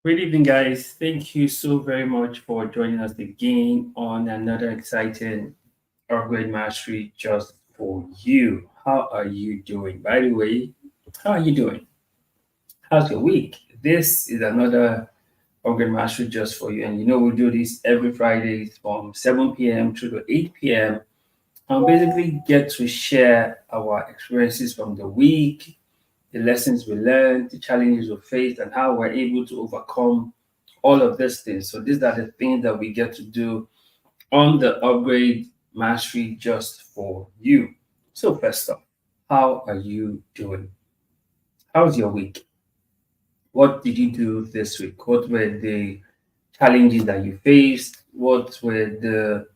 Good evening, guys. Thank you so very much for joining us again on another exciting Upgrade Mastery just for you. How are you doing? By the way, how are you doing? How's your week? This is another Upgrade Mastery just for you. And we do this every Friday from 7 p.m. to 8 p.m. And basically get to share our experiences from the week, the lessons we learned, the challenges we faced, and how we're able to overcome all of these things. So these are the things that we get to do on the Upgrade Mastery just for you. So first up, how are you doing? How's your week? What did you do this week? What were the challenges that you faced? What were the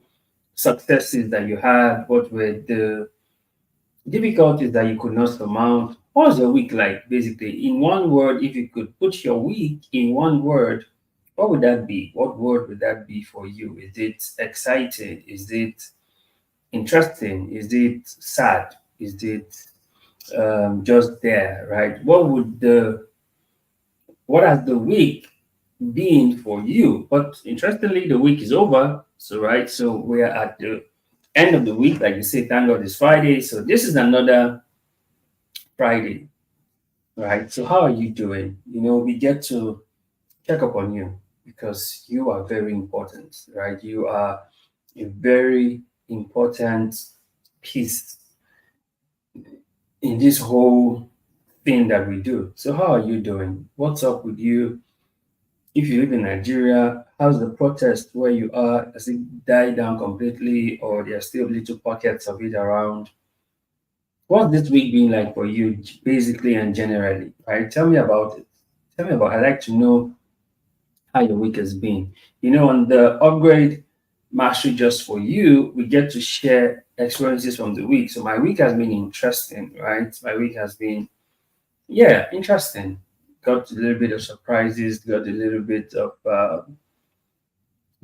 successes that you had? What were the difficulties that you could not surmount? What was your week like, basically? In one word, if you could put your week in one word, what would that be? What word would that be for you? Is it exciting? Is it interesting? Is it sad? Is it just there, right? What has the week been for you? But interestingly, the week is over. So we are at the end of the week, like you say, thank God it's Friday. So this is another Friday, right? So how are you doing? We get to check up on you because you are very important, right? You are a very important piece in this whole thing that we do. So how are you doing? What's up with you? If you live in Nigeria, how's the protest where you are? Has it died down completely or there are still little pockets of it around? What's this week been like for you, basically and generally, right? Tell me about it. I'd like to know how your week has been. On the Upgrade Mastery just for you, we get to share experiences from the week. So my week has been interesting, right? My week has been, yeah, interesting. Got a little bit of surprises, got a little bit of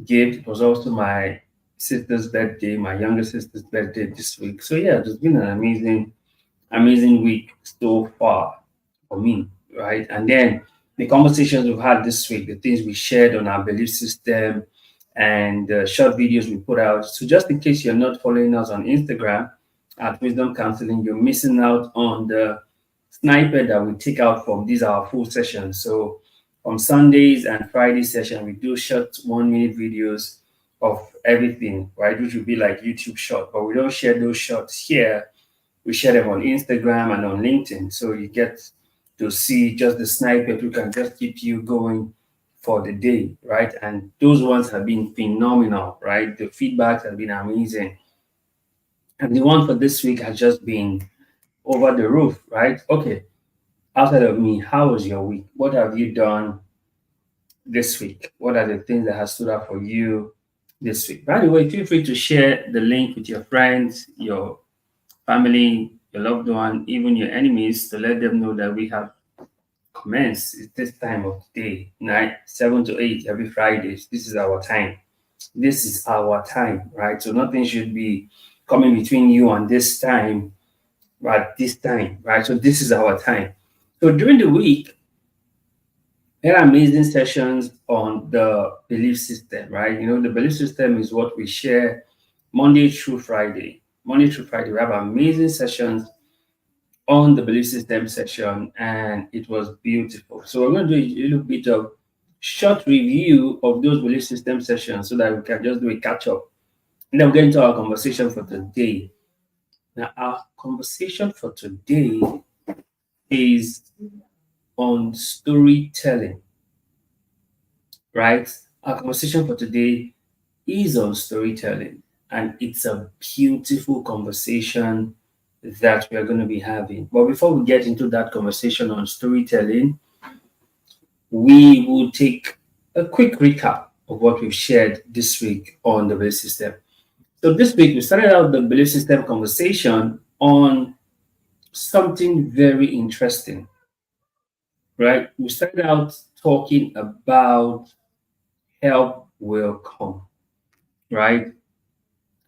gift. It was also my sister's birthday, my younger sister's birthday this week. So yeah, it's been an amazing week so far for me, right? And then the conversations we've had this week, the things we shared on our belief system, and the short videos we put out. So just in case you're not following us on Instagram at Wisdom Counseling, you're missing out on the snippet that we take out from these our full sessions. So on Sundays and Friday session, we do short 1 minute videos of everything, right? Which would be like YouTube short, but we don't share those shorts here. We share them on Instagram and on LinkedIn. So you get to see just the snippet who can just keep you going for the day, right? And those ones have been phenomenal, right? The feedback has been amazing. And the one for this week has just been over the roof, right? Okay, outside of me, how was your week? What have you done this week? What are the things that have stood out for you this week? By the way, feel free to share the link with your friends, your family, your loved one, even your enemies to let them know that we have commenced. It's this time of the day, night 7 to 8 every Fridays. This is our time. This is our time, right? So nothing should be coming between you and this time at this time, right? So this is our time. So during the week, there are amazing sessions on the belief system, right? The belief system is what we share Monday through Friday. Monday through Friday, we have amazing sessions on the belief system section, and it was beautiful. So we're going to do a little bit of short review of those belief system sessions so that we can just do a catch up. And then we'll get into our conversation for today. Now, our conversation for today is on storytelling, right? Our conversation for today is on storytelling, and it's a beautiful conversation that we are going to be having. But before we get into that conversation on storytelling, we will take a quick recap of what we've shared this week on the belief system. So this week we started out the belief system conversation on something very interesting, right? We started out talking about help will come, right?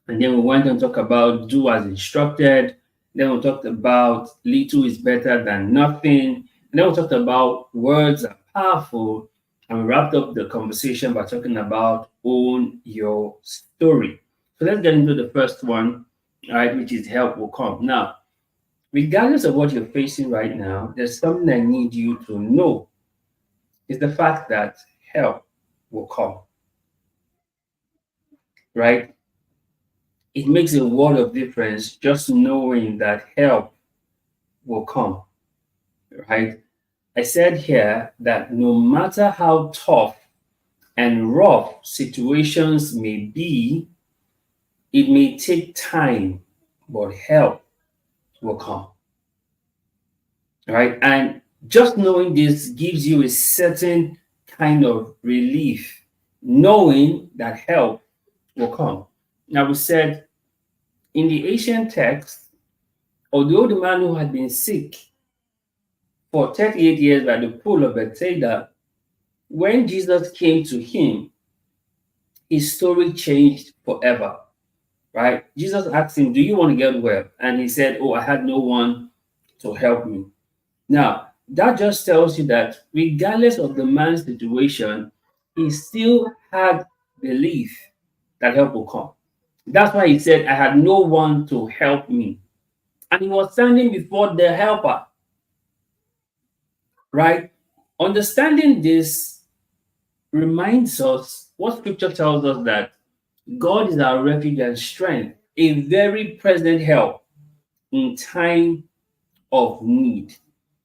And then we went on to talk about do as instructed. Then we talked about little is better than nothing. And then we talked about words are powerful. And we wrapped up the conversation by talking about own your story. So let's get into the first one, right, which is help will come. Now, regardless of what you're facing right now, there's something I need you to know is the fact that help will come, right? It makes a world of difference just knowing that help will come, right? I said here that no matter how tough and rough situations may be, it may take time, but help will come, right? And just knowing this gives you a certain kind of relief, knowing that help will come. Now, we said in the ancient text, although the man who had been sick for 38 years by the pool of Bethesda, when Jesus came to him, his story changed forever, right? Jesus asked him, "Do you want to get well?" And he said, "Oh, I had no one to help me." Now, that just tells you that regardless of the man's situation, he still had belief that help will come. That's why he said, "I had no one to help me." And he was standing before the helper, right? Understanding this reminds us what scripture tells us, that God is our refuge and strength, a very present help in time of need.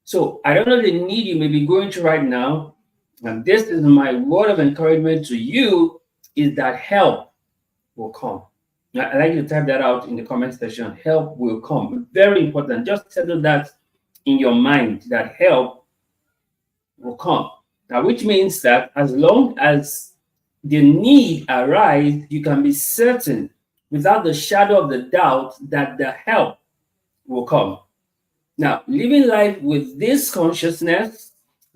So I don't know the need you may be going through right now, and this is my word of encouragement to you, is that help will come. Now, I'd like you to type that out in the comment section. Help will come. Very important. Just settle that in your mind, that help will come. Now, which means that as long as the need arises, you can be certain without the shadow of the doubt that the help will come. Now, living life with this consciousness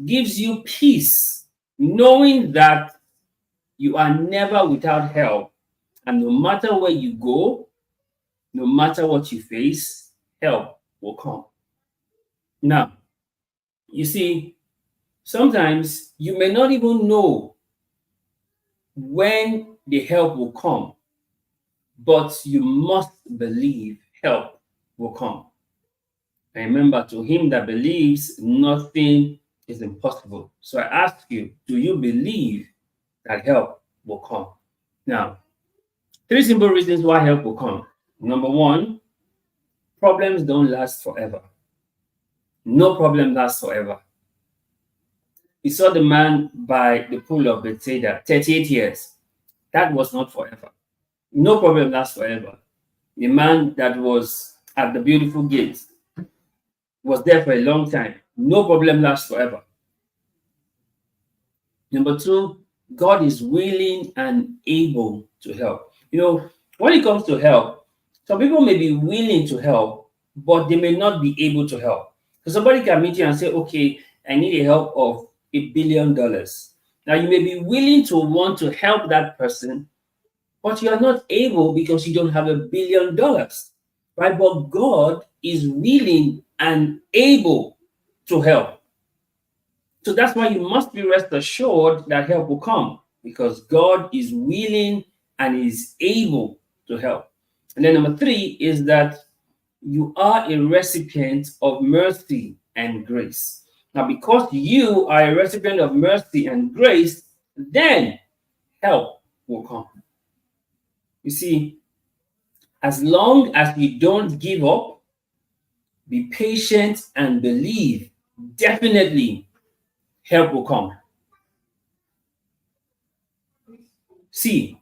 gives you peace, knowing that you are never without help. And no matter where you go, no matter what you face, help will come. Now, you see, sometimes you may not even know when the help will come, but you must believe help will come. And remember, to him that believes, nothing is impossible. So I ask you, do you believe that help will come? Now, three simple reasons why help will come. Number one, problems don't last forever. No problem lasts forever. We saw the man by the pool of Bethesda, 38 years. That was not forever. No problem lasts forever. The man that was at the beautiful gate was there for a long time. No problem lasts forever. Number two, God is willing and able to help. You know, when it comes to help, some people may be willing to help, but they may not be able to help. So somebody can meet you and say, "Okay, I need a help of $1 billion." Now, you may be willing to want to help that person, but you are not able because you don't have $1 billion, right? But God is willing and able to help. So that's why you must be rest assured that help will come, because God is willing and is able to help. And then number three is that you are a recipient of mercy and grace. Now, because you are a recipient of mercy and grace, then help will come. You see, as long as you don't give up, be patient and believe, definitely help will come. See,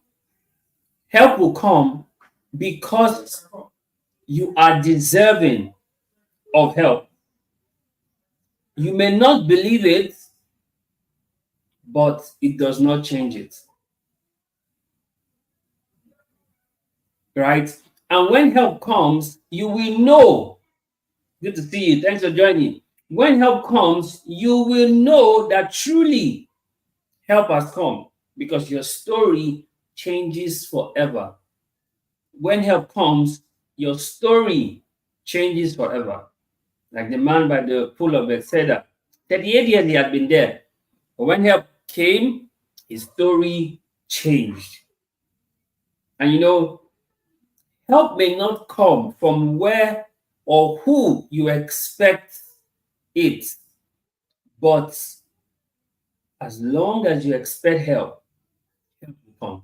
help will come because you are deserving of help. You may not believe it, but it does not change it. Right? And when help comes, you will know. Good to see you. Thanks for joining. When help comes, you will know that truly help has come, because your story changes forever. When help comes, your story changes forever. Like the man by the pool of Bethesda, 38 years he had been there. But when help came, his story changed. And you know, help may not come from where or who you expect it, but as long as you expect help, help will come.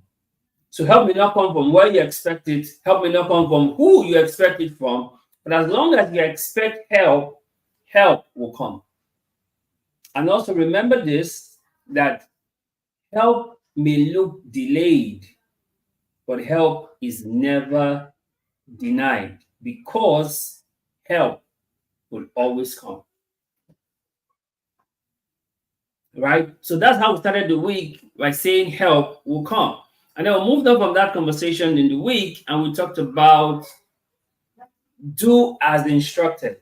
So help may not come from where you expect it, help may not come from who you expect it from, but as long as you expect help, help will come. And also remember this, that help may look delayed, but help is never denied, because help will always come. Right? So that's how we started the week, by saying help will come. And then we moved on from that conversation in the week, and we talked about do as instructed.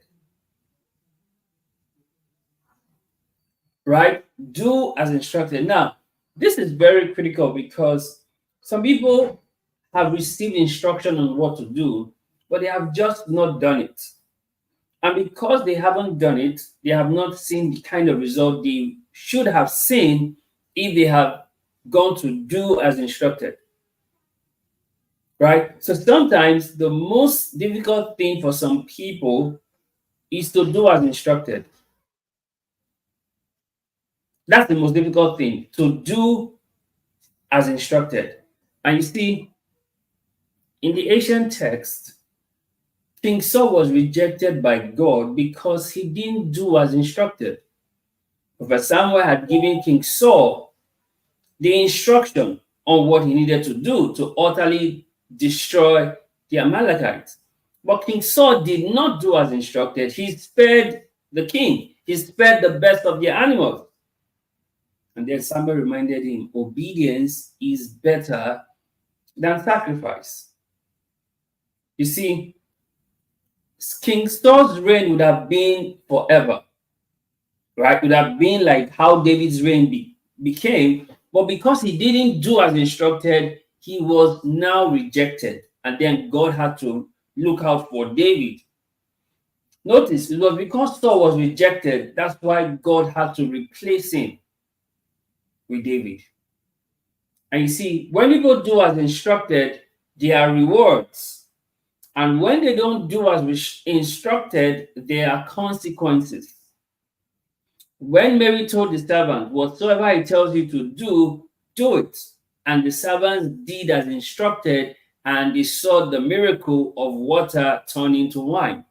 Right? Do as instructed. Now, this is very critical because some people have received instruction on what to do, but they have just not done it. And because they haven't done it, they have not seen the kind of result they should have seen if they have gone to do as instructed. Right? So sometimes the most difficult thing for some people is to do as instructed. That's the most difficult thing, to do as instructed. And you see, in the ancient text, King Saul was rejected by God because he didn't do as instructed. Prophet Samuel had given King Saul the instruction on what he needed to do to utterly destroy the Amalekites. But King Saul did not do as instructed. He spared the king, he spared the best of the animals. And then Samuel reminded him, obedience is better than sacrifice. You see, King Saul's reign would have been forever, right? Would have been like how David's reign became, but because he didn't do as instructed, he was now rejected. And then God had to look out for David. Notice, it was because Saul was rejected, that's why God had to replace him with David. And you see, when people do as instructed, there are rewards. And when they don't do as instructed, there are consequences. When Mary told the servant, whatsoever he tells you to do, do it. And the servants did as instructed, and they saw the miracle of water turn into wine.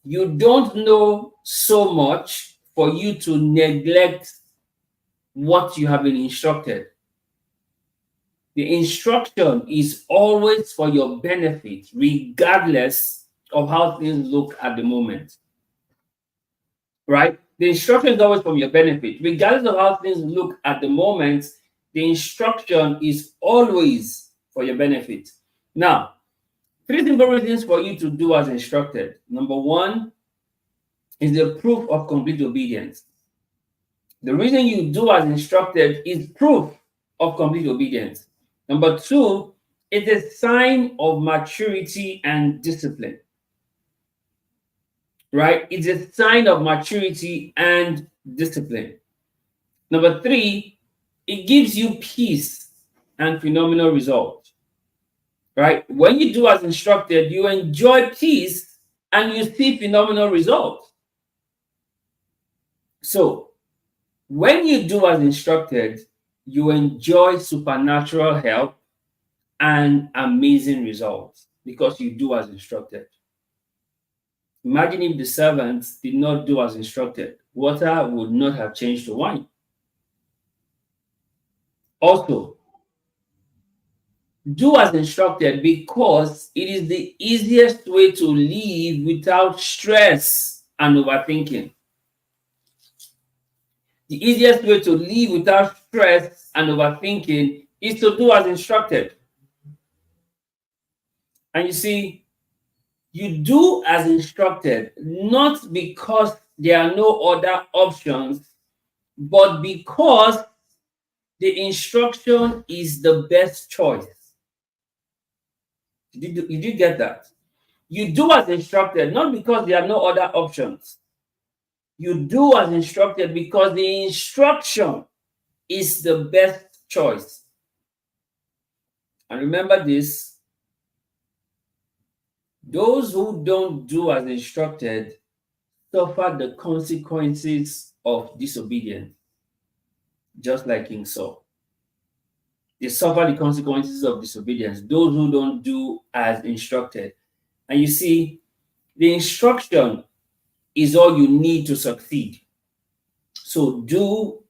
You don't know so much for you to neglect what you have been instructed. The instruction is always for your benefit, regardless of how things look at the moment. Right? The instruction is always from your benefit. Regardless of how things look at the moment, the instruction is always for your benefit. Now, 3 simple reasons for you to do as instructed. Number 1 is the proof of complete obedience. The reason you do as instructed is proof of complete obedience. Number 2, it's a sign of maturity and discipline. Right? It's a sign of maturity and discipline. Number 3, it gives you peace and phenomenal results. Right? When you do as instructed, you enjoy peace and you see phenomenal results. So, when you do as instructed, you enjoy supernatural help and amazing results because you do as instructed. Imagine if the servants did not do as instructed, water would not have changed to wine. Also, do as instructed because it is the easiest way to live without stress and overthinking. The easiest way to live without stress and overthinking is to do as instructed. And you see, you do as instructed, not because there are no other options, but because the instruction is the best choice. Did you get that? You do as instructed, not because there are no other options. You do as instructed because the instruction is the best choice. And remember this, those who don't do as instructed suffer the consequences of disobedience, just like King Saul. They suffer the consequences of disobedience, those who don't do as instructed. And you see, the instruction is all you need to succeed. So do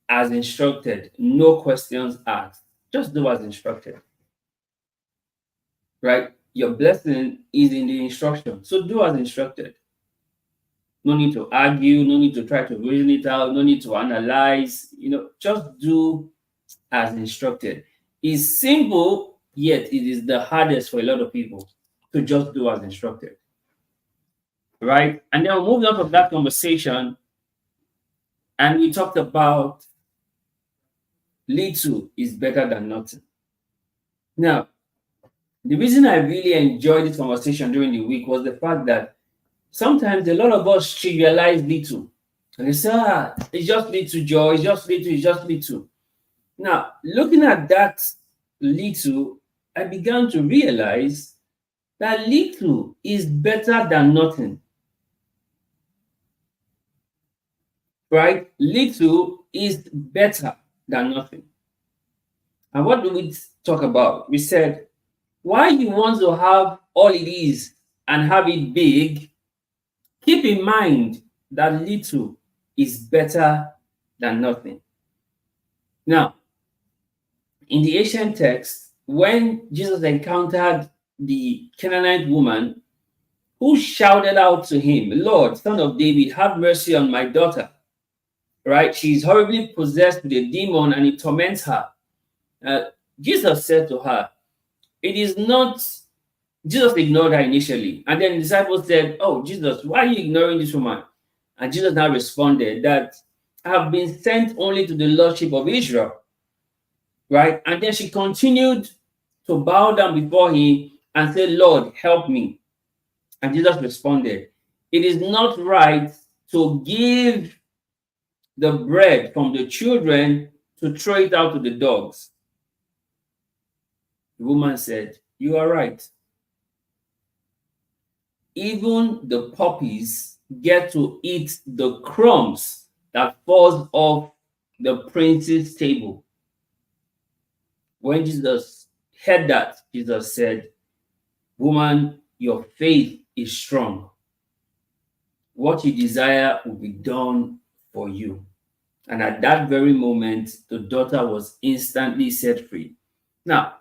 as instructed, no questions asked. Just do as instructed. Right? Your blessing is in the instruction. So do as instructed. No need to argue, no need to try to reason it out, no need to analyze, just do as instructed. It's simple, yet it is the hardest for a lot of people to just do as instructed. Right? And then we moved on from that conversation and we talked about little is better than nothing. Now, the reason I really enjoyed this conversation during the week was the fact that sometimes a lot of us trivialize little. And they say, it's just little, Joy, it's just little, it's just little. Now, looking at that little, I began to realize that little is better than nothing. Right? Little is better than nothing. And what do we talk about? We said, why you want to have all it is and have it big, keep in mind that little is better than nothing. Now, in the ancient text, when Jesus encountered the Canaanite woman who shouted out to him, Lord, Son of David, have mercy on my daughter. Right? She's horribly possessed with a demon and it torments her. Jesus said to her, it is not, Jesus ignored her initially. And then the disciples said, oh, Jesus, why are you ignoring this woman? And Jesus now responded that I have been sent only to the Lordship of Israel. Right? And then she continued to bow down before him and say, Lord, help me. And Jesus responded, it is not right to give the bread from the children to throw it out to the dogs. The woman said, you are right. Even the puppies get to eat the crumbs that falls off the prince's table. When Jesus heard that, Jesus said, woman, your faith is strong. What you desire will be done for you. And at that very moment, the daughter was instantly set free. Now,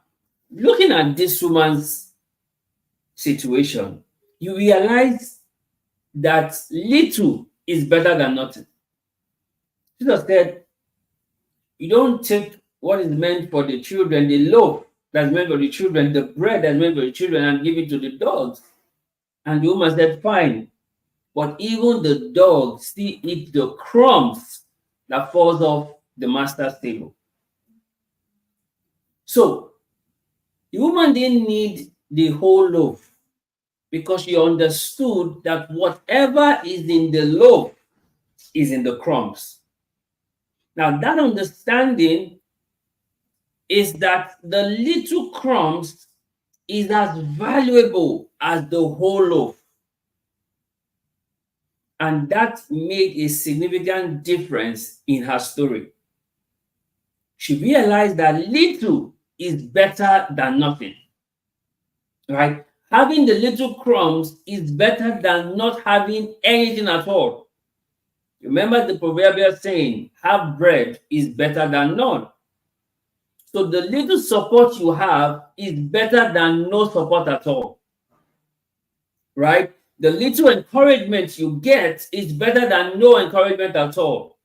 looking at this woman's situation, you realize that little is better than nothing. Jesus said, you don't take what is meant for the children, the loaf that's meant for the children, the bread that's meant for the children, and give it to the dogs. And the woman said, fine. But even the dogs still eat the crumbs that falls off the master's table. So the woman didn't need the whole loaf because she understood that whatever is in the loaf is in the crumbs. Now that understanding is that the little crumbs is as valuable as the whole loaf. And that made a significant difference in her story. She realized that little is better than nothing. Right? Having the little crumbs is better than not having anything at all. Remember the proverbial saying, have bread is better than none. So the little support you have is better than no support at all. Right? The little encouragement you get is better than no encouragement at all.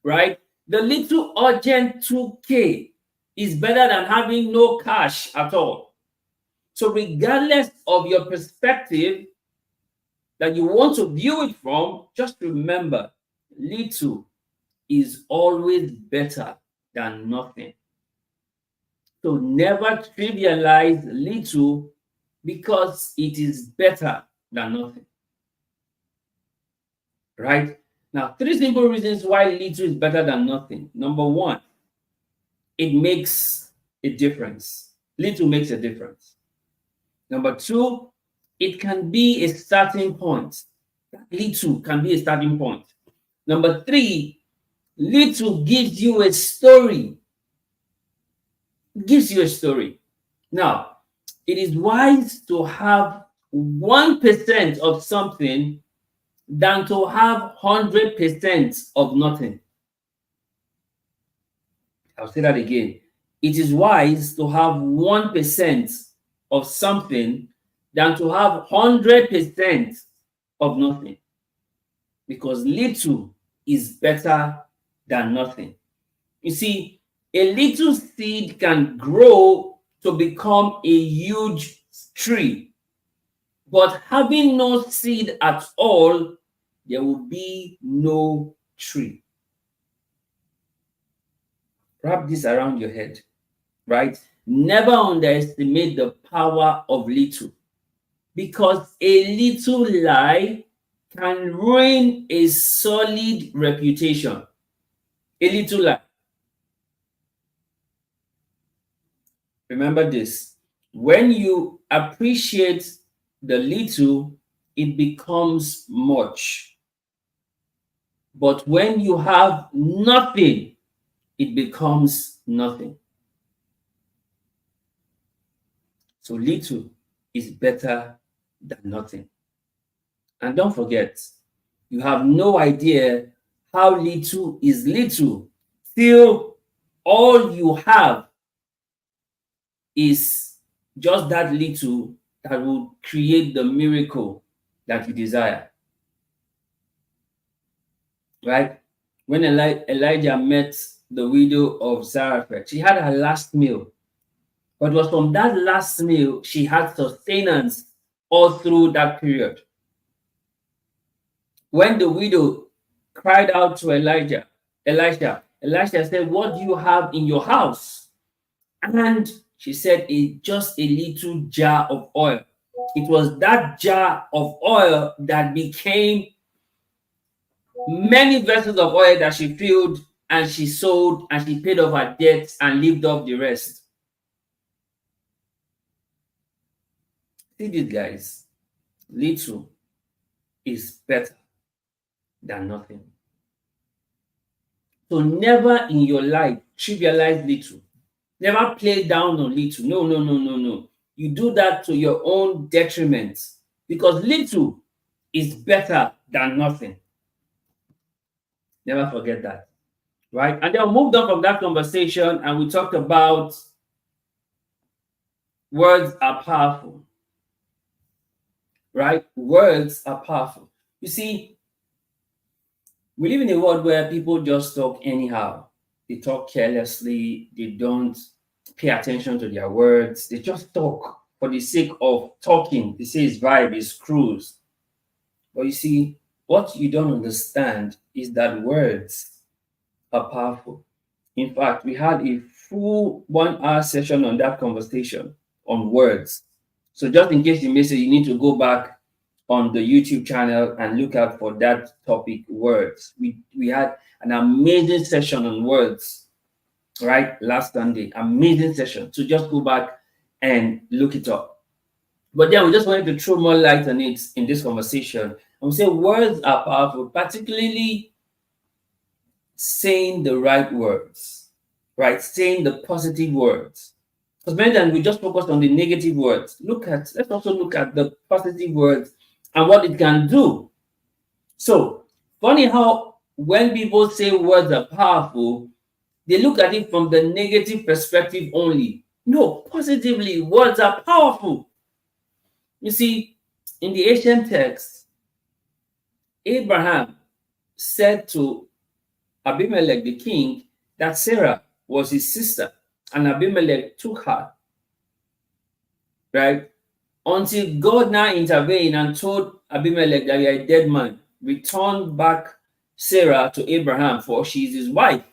Right? The little urgent 2K is better than having no cash at all. So regardless of your perspective that you want to view it from, just remember, little is always better than nothing. So never trivialize little because it is better than nothing. Right? Now, three simple reasons why little is better than nothing. Number one, it makes a difference. Little makes a difference. Number two, it can be a starting point. Little can be a starting point. Number three, little gives you a story. Gives you a story. Now, it is wise to have 1% of something than to have 100% of nothing. I'll say that again. It is wise to have 1% of something than to have 100% of nothing. Because little is better than nothing. You see, a little seed can grow to become a huge tree. But having no seed at all, there will be no tree. Wrap this around your head, right? Never underestimate the power of little, because a little lie can ruin a solid reputation. A little lie. Remember this: when you appreciate the little, it becomes much. But when you have nothing, it becomes nothing. So little is better than nothing. And don't forget, you have no idea how little is little till all you have is just that little that will create the miracle that you desire. Right? When Elijah met the widow of Zarephath, she had her last meal. But it was from that last meal she had sustenance all through that period. When the widow cried out to Elisha said, "What do you have in your house?" And she said, "Just a little jar of oil." It was that jar of oil that became many vessels of oil that she filled and she sold and she paid off her debts and lived off the rest. See this, guys. Little is better than nothing. So never in your life trivialize little. Never play down on little. No. You do that to your own detriment, because little is better than nothing. Never forget that. Right? And then we moved on from that conversation and we talked about words are powerful. Right? Words are powerful. You see, we live in a world where people just talk anyhow. They talk carelessly. They don't pay attention to their words. They just talk for the sake of talking. They say it's vibe, it's cruise. But you see, what you don't understand is that words are powerful. In fact, we had a full 1 hour session on that conversation on words. So just in case you missed it, you need to go back on the YouTube channel and look out for that topic, words. We had an amazing session on words, right? Last Sunday, amazing session. So just go back and look it up. But then we just wanted to throw more light on it in this conversation. And we say words are powerful, particularly saying the right words, right? Saying the positive words. Because many times we just focus on the negative words. Let's also look at the positive words and what it can do. So, funny how when people say words are powerful, they look at it from the negative perspective only. No, positively, words are powerful. You see, in the ancient text, Abraham said to Abimelech the king that Sarah was his sister, and Abimelech took her, right? Until God now intervened and told Abimelech that you are a dead man. Return back Sarah to Abraham, for she is his wife,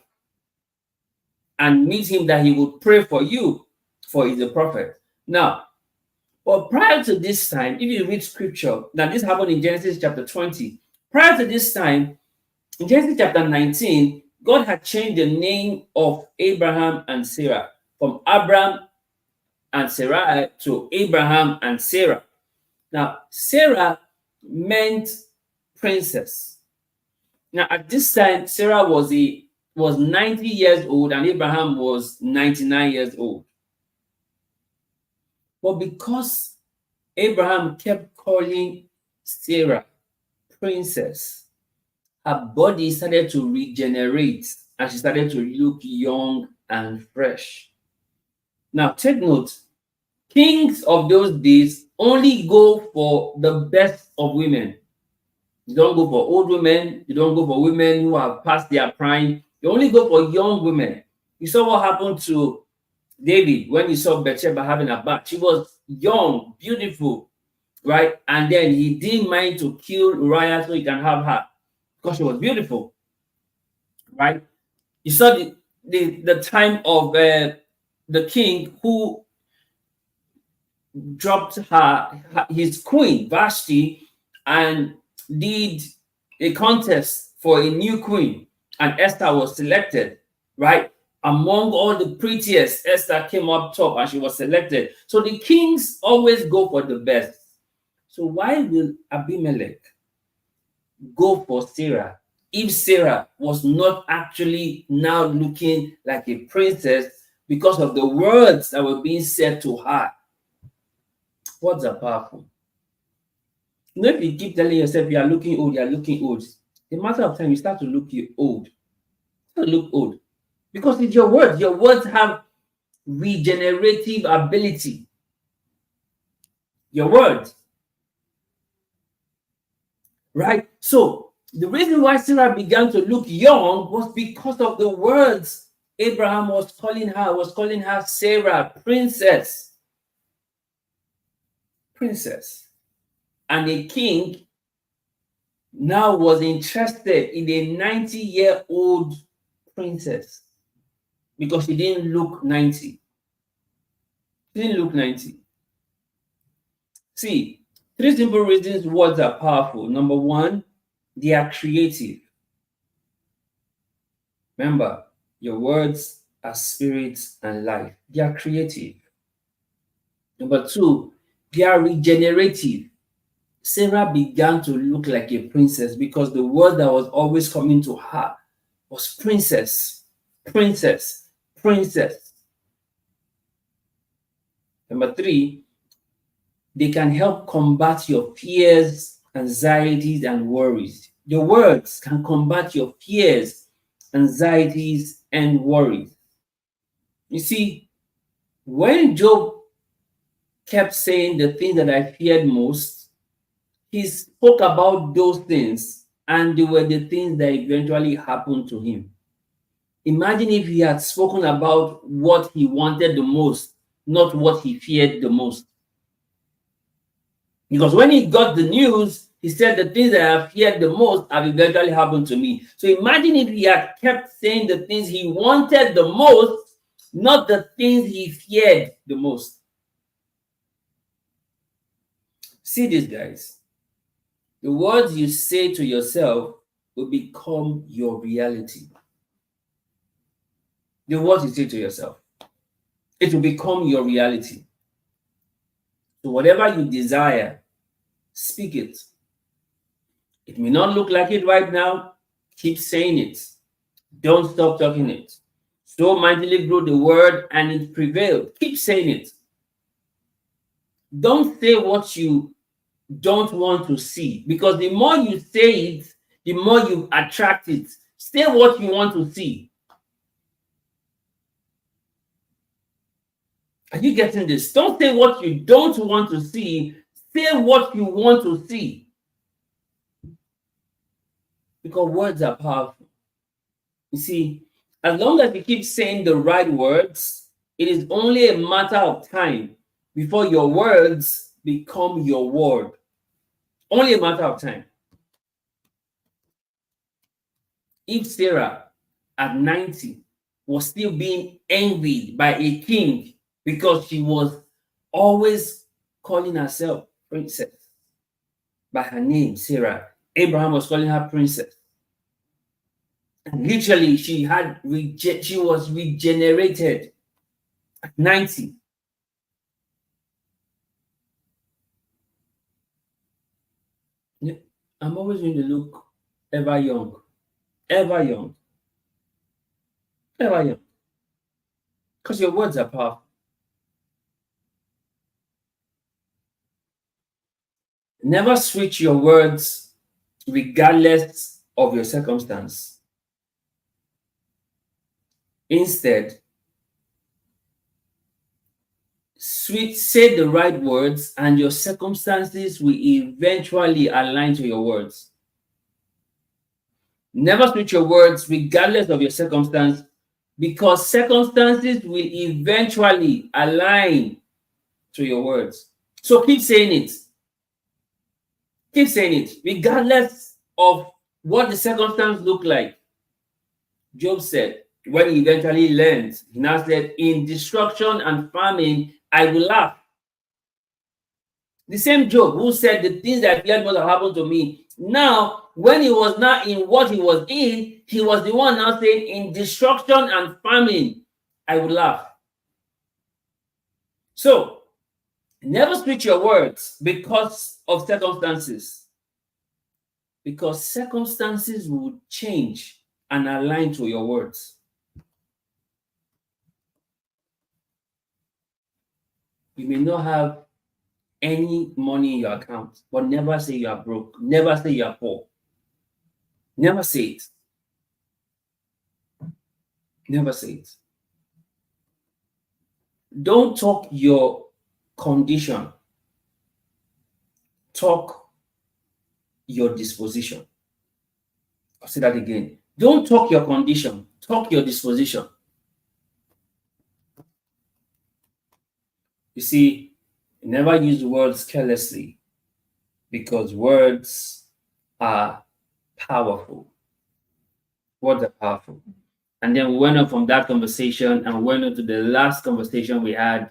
and meet him that he would pray for you, for he's a prophet. Now, but prior to this time, if you read scripture, now this happened in Genesis chapter 20. Prior to this time, In Genesis chapter 19, God had changed the name of Abraham and Sarah from Abram and Sarai to Abraham and Sarah. Now, Sarah meant princess. Now, at this time, Sarah was 90 years old and Abraham was 99 years old. But because Abraham kept calling Sarah princess, her body started to regenerate and she started to look young and fresh. Now, take note, kings of those days only go for the best of women. You don't go for old women, you don't go for women who have passed their prime. You only go for young women. You saw what happened to David when he saw Bathsheba having a bath. She was young, beautiful, right? And then he didn't mind to kill Uriah so he can have her because she was beautiful, right? You saw the time of the king who dropped his queen Vashti and did a contest for a new queen, and Esther was selected, right? Among all the prettiest, Esther came up top and she was selected. So the kings always go for the best. So why will Abimelech go for Sarah if Sarah was not actually now looking like a princess because of the words that were being said to her? Words are powerful. You know, if you keep telling yourself you are looking old, you are looking old, in a matter of time, you start to look old. You look old. Because it's your words. Your words have regenerative ability. Your words. Right? So, the reason why Sarah began to look young was because of the words Abraham was calling her Sarah, princess. Princess. And a king now was interested in a 90-year-old princess because she didn't look 90. She didn't look 90. See, three simple reasons words are powerful. Number one, they are creative. Remember, your words are spirits and life. They are creative. Number two, they are regenerative. Sarah began to look like a princess because the word that was always coming to her was princess, princess, princess. Number three, they can help combat your fears, anxieties, and worries. Your words can combat your fears, anxieties, and worries. You see, when Job kept saying the thing that I feared most, he spoke about those things, and they were the things that eventually happened to him. Imagine if he had spoken about what he wanted the most, not what he feared the most. Because when he got the news, he said, the things that I have feared the most have eventually happened to me. So imagine if he had kept saying the things he wanted the most, not the things he feared the most. See this, guys. The words you say to yourself will become your reality. The words you say to yourself, it will become your reality. So whatever you desire, speak it. It may not look like it right now. Keep saying it. Don't stop talking it. So mightily grew the word and it prevailed. Keep saying it. Don't say what you don't want to see, because the more you say it, the more you attract it. Say what you want to see. Are you getting this? Don't say what you don't want to see. Say what you want to see. Because words are powerful. You see, as long as you keep saying the right words, it is only a matter of time before your words become your word. Only a matter of time. If Sarah at 90 was still being envied by a king because she was always calling herself princess by her name, Sarah, Abraham was calling her princess. And literally, she was regenerated at 90. Yeah, I'm always going to look ever young, ever young, ever young. Because your words are powerful. Never switch your words regardless of your circumstance. Instead, say the right words, and your circumstances will eventually align to your words. Never switch your words regardless of your circumstance, because circumstances will eventually align to your words. So keep saying it. Keep saying it, regardless of what the circumstance look like. Job said, when he eventually learned, he now said, in destruction and famine, I will laugh. The same Job who said the things that I feared must have happened to me. Now, when he was not in what he was in, he was the one now saying, in destruction and famine, I will laugh. So, never switch your words because of circumstances. Because circumstances will change and align to your words. You may not have any money in your account, but never say you are broke. Never say you are poor. Never say it. Never say it. Don't talk your condition. Talk your disposition. I'll say that again. Don't talk your condition. Talk your disposition. You see, never use words carelessly, because words are powerful. Words are powerful. And then we went on from that conversation and went on to the last conversation we had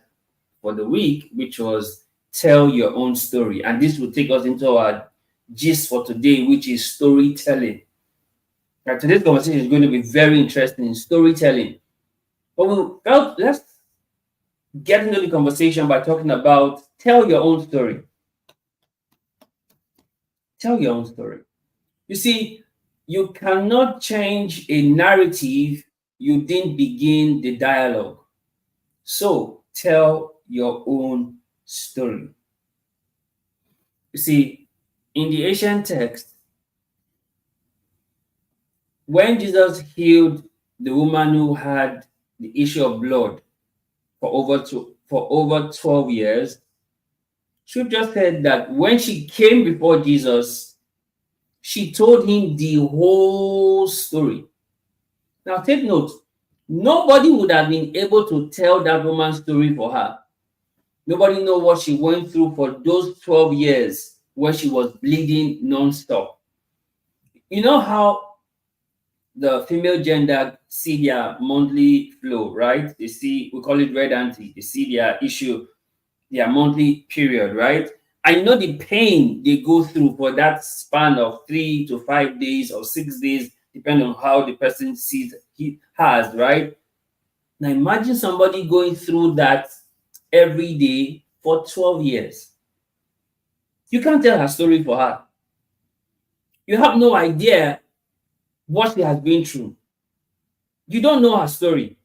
for the week, which was tell your own story. And this will take us into our gist for today, which is storytelling. Now, today's conversation is going to be very interesting in storytelling. But let's get into the conversation by talking about tell your own story. Tell your own story. You see, you cannot change a narrative you didn't begin the dialogue. So tell your own story. You see, in the ancient text, when Jesus healed the woman who had the issue of blood for over 12 years, scripture said that when she came before Jesus, she told him the whole story. Now take note, nobody would have been able to tell that woman's story for her. Nobody know what she went through for those 12 years when she was bleeding non-stop. You know how the female gender see their monthly flow, right? They see, we call it red ante. They see their issue, their monthly period, right? I know the pain they go through for that span of 3 to 5 days or 6 days, depending on how the person sees he has, right? Now imagine somebody going through that every day for 12 years. You can't tell her story for her. You have no idea what she has been through. You don't know her story.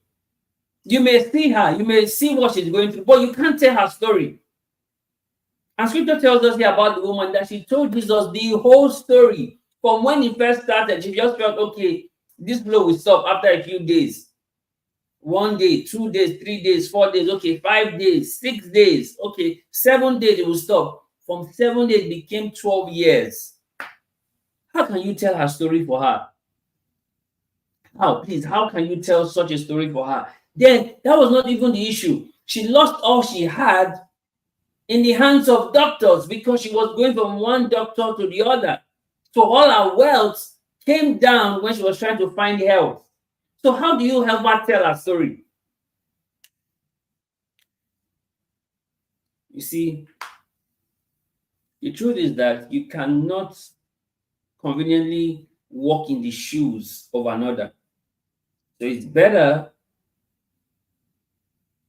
You may see her, you may see what she's going through, but you can't tell her story. And scripture tells us here about the woman that she told Jesus the whole story. From when he first started, she just felt, okay, this flow will stop after a few days. 1 day, 2 days, 3 days, 4 days, okay, 5 days, 6 days, okay, 7 days, it will stop. From 7 days, it became 12 years. How can you tell her story for her? How, please, how can you tell such a story for her? Then that was not even the issue. She lost all she had in the hands of doctors because she was going from one doctor to the other. So all her wealth came down when she was trying to find health. So how do you help her tell her story? You see, the truth is that you cannot conveniently walk in the shoes of another. So it's better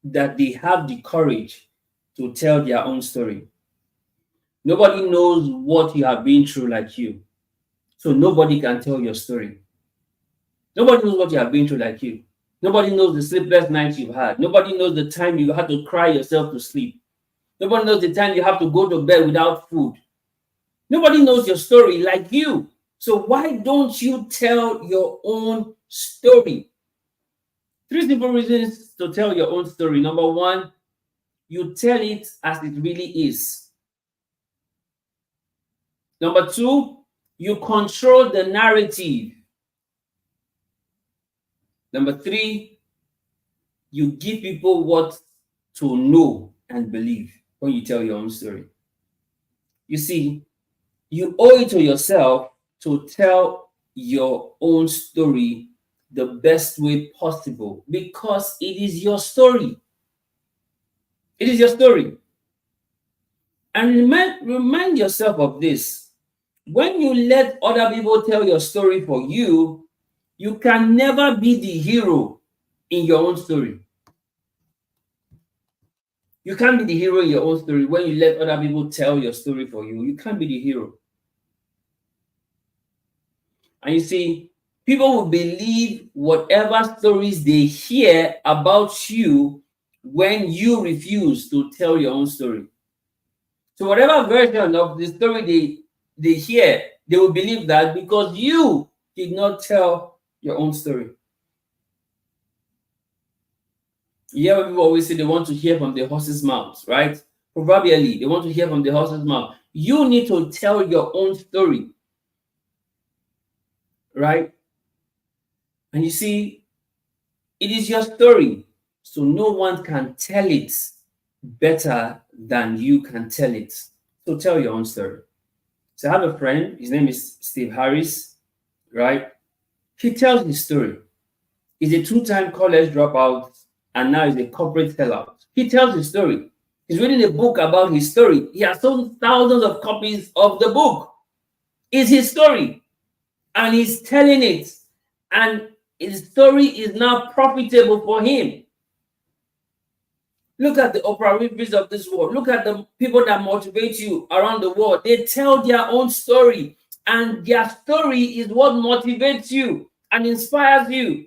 that they have the courage to tell their own story. Nobody knows what you have been through like you. So nobody can tell your story. Nobody knows what you have been through like you. Nobody knows the sleepless nights you've had. Nobody knows the time you had to cry yourself to sleep. Nobody knows the time you have to go to bed without food. Nobody knows your story like you. So why don't you tell your own story? 3 simple reasons to tell your own story. Number 1, you tell it as it really is. Number 2, you control the narrative. Number 3, you give people what to know and believe when you tell your own story. You see, you owe it to yourself to tell your own story the best way possible because it is your story. It is your story. And remind yourself of this. When you let other people tell your story for you, you can never be the hero in your own story. You can't be the hero in your own story when you let other people tell your story for you. You can't be the hero. And you see, people will believe whatever stories they hear about you when you refuse to tell your own story. So whatever version of the story they hear, they will believe that because you did not tell your own story. You hear people always say they want to hear from the horse's mouth, right? Proverbially, they want to hear from the horse's mouth. You need to tell your own story, right? And you see, it is your story, so no one can tell it better than you can tell it. So tell your own story. So I have a friend, his name is Steve Harris, right? He tells his story. He's a 2-time college dropout and now he's a corporate sellout. He tells his story. He's reading a book about his story. He has sold thousands of copies of the book. It's his story. And he's telling it. And his story is now profitable for him. Look at the Oprah Winfreys of this world. Look at the people that motivate you around the world. They tell their own story. And their story is what motivates you and inspires you.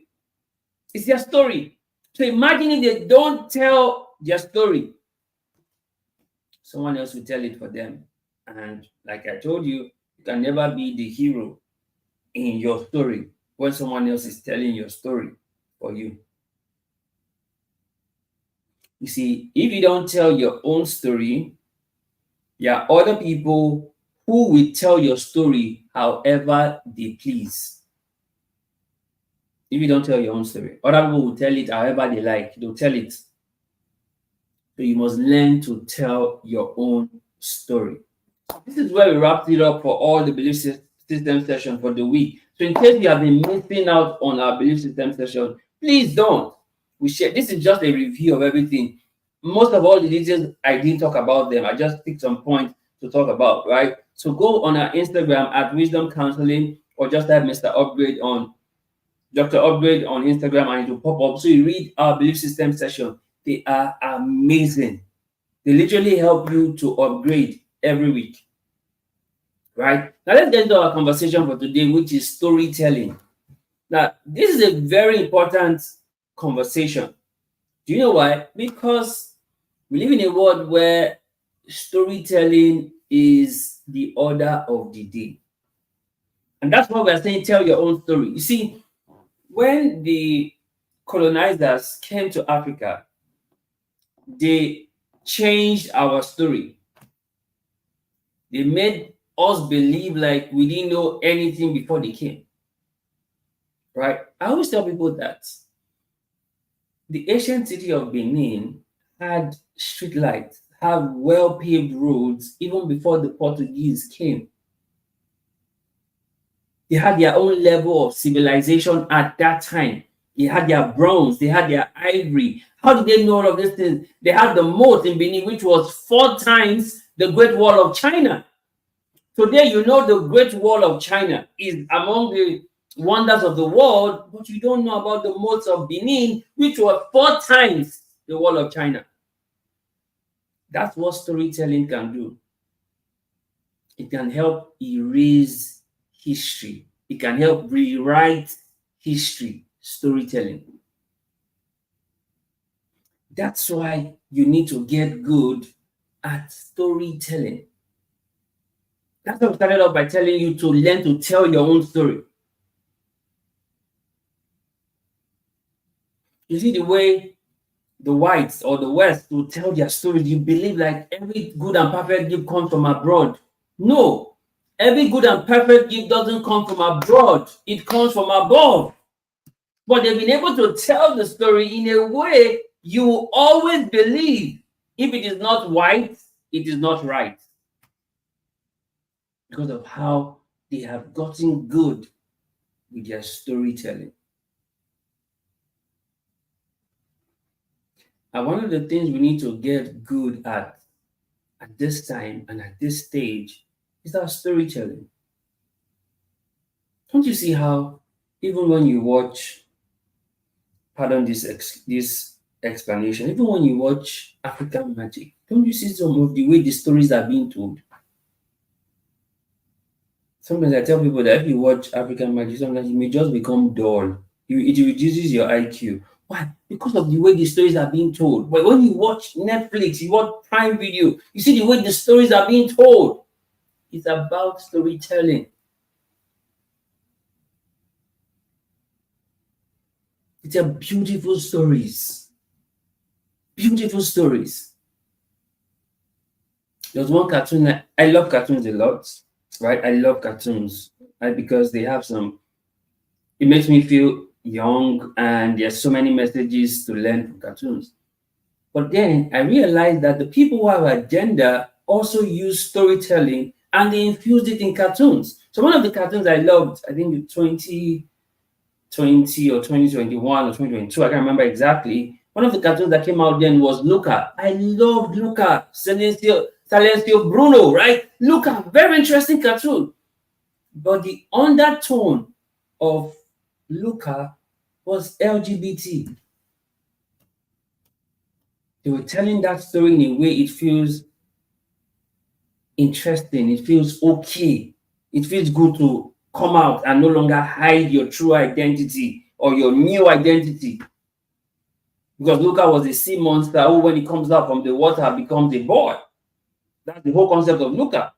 It's their story. So imagine if they don't tell their story. Someone else will tell it for them. And like I told you, you can never be the hero in your story when someone else is telling your story for you. You see, if you don't tell your own story, there are other people who will tell your story however they please. If you don't tell your own story, other people will tell it however they like. They'll tell it. So you must learn to tell your own story. This is where we wrapped it up for all the belief system session for the week. So in case you have been missing out on our belief system session, please don't. We share. This is just a review of everything. Most of all the details, I didn't talk about them. I just picked some points to talk about, right? So go on our Instagram at Wisdom Counseling or just type Mr. Upgrade on Dr. Upgrade on Instagram and it will pop up. So you read our belief system session. They are amazing. They literally help you to upgrade every week. Right? Now let's get into our conversation for today, which is storytelling. Now, this is a very important conversation. Do you know why? Because we live in a world where storytelling is the order of the day. And that's why we're saying tell your own story. You see, when the colonizers came to Africa, they changed our story. They made us believe like we didn't know anything before they came. Right? I always tell people that the ancient city of Benin had street lights, had well-paved roads even before the Portuguese came. They had their own level of civilization at that time. They had their bronze, they had their ivory. How did they know all of these things? They had the moat in Benin, which was 4 times the Great Wall of China. Today, you know the Great Wall of China is among the wonders of the world, but you don't know about the moats of Benin, which were 4 times the Wall of China. That's what storytelling can do. It can help erase history. It can help rewrite history, storytelling. That's why you need to get good at storytelling. That's why I started off by telling you to learn to tell your own story. You see the way the whites or the West will tell their stories, you believe like every good and perfect gift comes from abroad. No, every good and perfect gift doesn't come from abroad, it comes from above. But they've been able to tell the story in a way you will always believe. If it is not white, it is not right. Because of how they have gotten good with their storytelling. And one of the things we need to get good at this time and at this stage is our storytelling. Don't you see how even when you watch, pardon this explanation, even when you watch African Magic, don't you see some of the way the stories are being told? Sometimes I tell people that if you watch African Magic, sometimes you may just become dull. It reduces your IQ. Why? Because of the way the stories are being told. But when you watch Netflix, you watch Prime Video, you see the way the stories are being told. It's about storytelling. It's a beautiful stories. Beautiful stories. There's one cartoon that I love cartoons a lot, right? I love cartoons, right? Because they have some, it makes me feel young and there's so many messages to learn from cartoons. But then I realized that the people who have agenda also use storytelling and they infused it in cartoons. So one of the cartoons I loved, I think 2020 or 2021 or 2022, I can't remember exactly. One of the cartoons that came out then was Luca. I loved Luca, Silencio Bruno, right? Luca, very interesting cartoon. But the undertone of Luca was LGBT. They were telling that story in a way it feels interesting, it feels okay, it feels good to come out and no longer hide your true identity or your new identity. Because Luca was a sea monster who, when he comes out from the water, becomes a boy. That's the whole concept of Luca.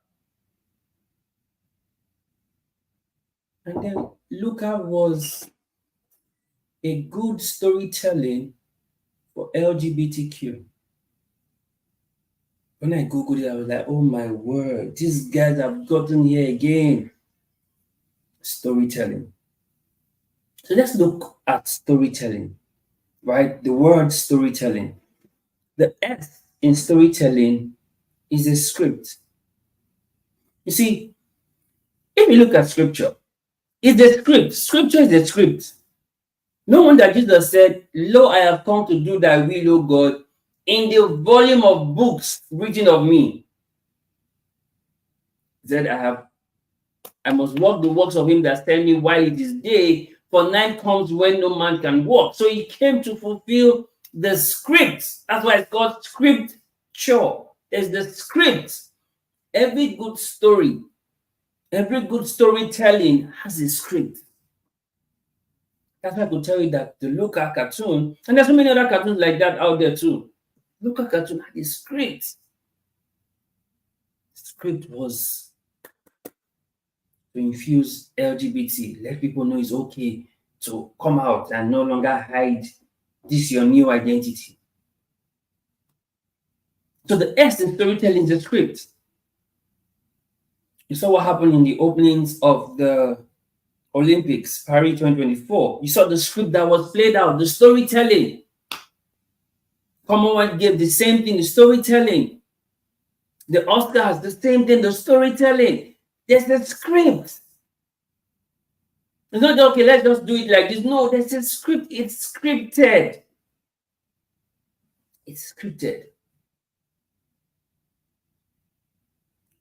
And then Luca was a good storytelling for LGBTQ. When I Googled it, I was like, oh my word, these guys have gotten here again. Storytelling. So let's look at storytelling, right? The word storytelling. The S in storytelling is a script. You see, if you look at scripture, it's a script. Scripture is a script. No wonder Jesus said, lo, I have come to do thy will, O God, in the volume of books written of me. He said, I must work the works of him that sent me while it is day, for night comes when no man can work. So he came to fulfill the script. That's why it's called scripture. There's the script. Every good story, every good storytelling has a script. That's why I could tell you that the local cartoon, and there's so many other cartoons like that out there too. Local cartoon had a script. The script was to infuse LGBT, let people know it's okay to come out and no longer hide this your new identity. So the S in storytelling is the script. You saw what happened in the openings of the Olympics, Paris 2024. You saw the script that was played out, the storytelling. Commonwealth gave the same thing, the storytelling. The Oscars, the same thing, the storytelling. There's a script. It's not okay, let's just do it like this. No, there's a script. It's scripted. It's scripted.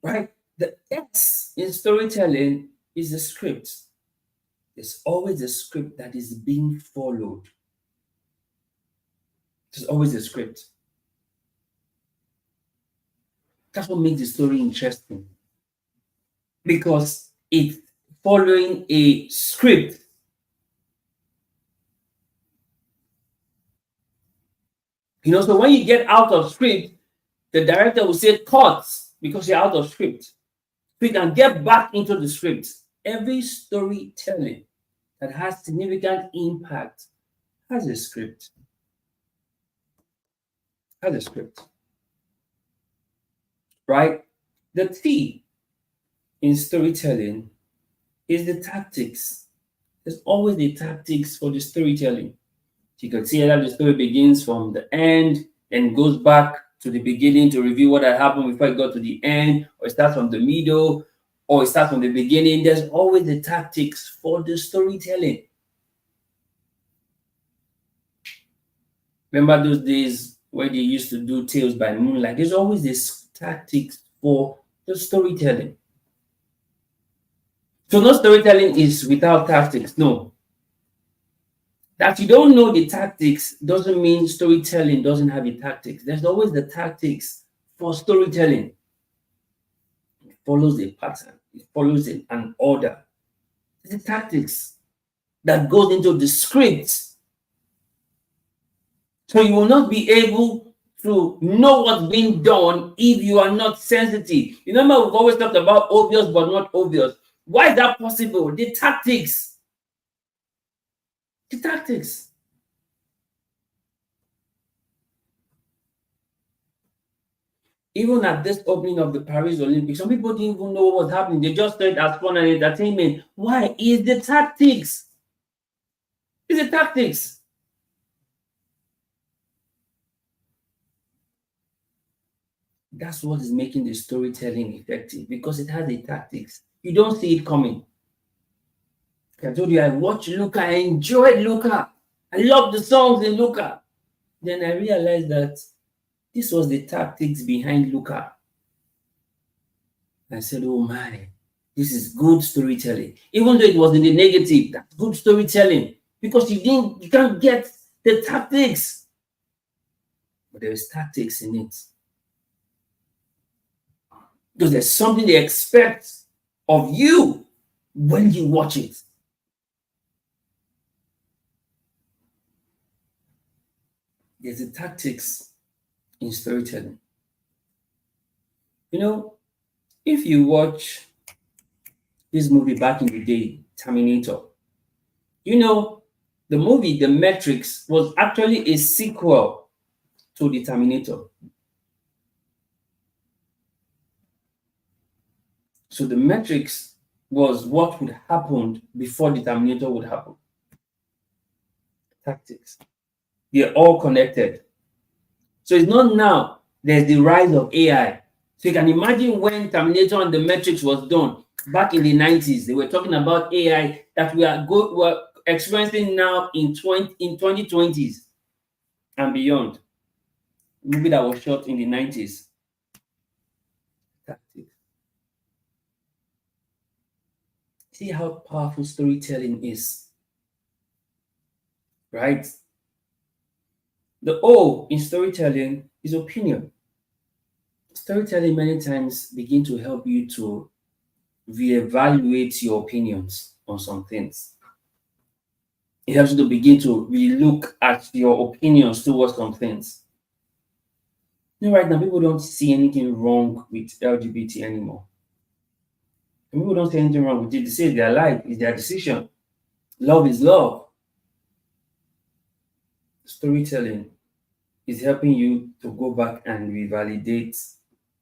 Right? The S in storytelling is the script. There's always a script that is being followed. There's always a script. That's what makes the story interesting because it's following a script. So when you get out of script, the director will say cut because you're out of script. We can get back into the script. Every storytelling that has significant impact has a script. Has a script. Right? The T in storytelling is the tactics. There's always the tactics for the storytelling. You can see that the story begins from the end and goes back to the beginning to review what had happened before it got to the end, or it starts from the middle, or it starts from the beginning. There's always the tactics for the storytelling. Remember those days where they used to do Tales by Moonlight? There's always this tactics for the storytelling. So no storytelling is without tactics. No. That you don't know the tactics doesn't mean storytelling doesn't have the tactics. There's always the tactics for storytelling. It follows a pattern. It follows an order. The tactics that goes into the script. So you will not be able to know what's being done if you are not sensitive. Remember, we've always talked about obvious but not obvious. Why is that possible? The tactics. The tactics. Even at this opening of the Paris Olympics, some people didn't even know what was happening. They just saw it as fun and entertainment. Why? It's the tactics. It's the tactics. That's what is making the storytelling effective because it has the tactics. You don't see it coming. I told you I watched Luca, I enjoyed Luca. I loved the songs in Luca. Then I realized that this was the tactics behind Luca. I said, oh my, this is good storytelling. Even though it was in the negative, that's good storytelling. Because you can't get the tactics. But there is tactics in it. Because there's something they expect of you when you watch it. There's the tactics in storytelling. If you watch this movie back in the day, Terminator, the movie The Matrix was actually a sequel to the Terminator. So The Matrix was what would happen before the Terminator would happen. Tactics. They're all connected. So it's not now there's the rise of AI. So you can imagine when Terminator and The Matrix was done back in the 90s, they were talking about AI that we're experiencing now in 2020s and beyond. A movie that was shot in the 90s. Tactics. See how powerful storytelling is, right? The O in storytelling is opinion. Storytelling many times begin to help you to reevaluate your opinions on some things. It helps you to begin to relook at your opinions towards some things. Right now, people don't see anything wrong with LGBT anymore. And people don't see anything wrong with it. They say it's their life, it's their decision. Love is love. Storytelling is helping you to go back and revalidate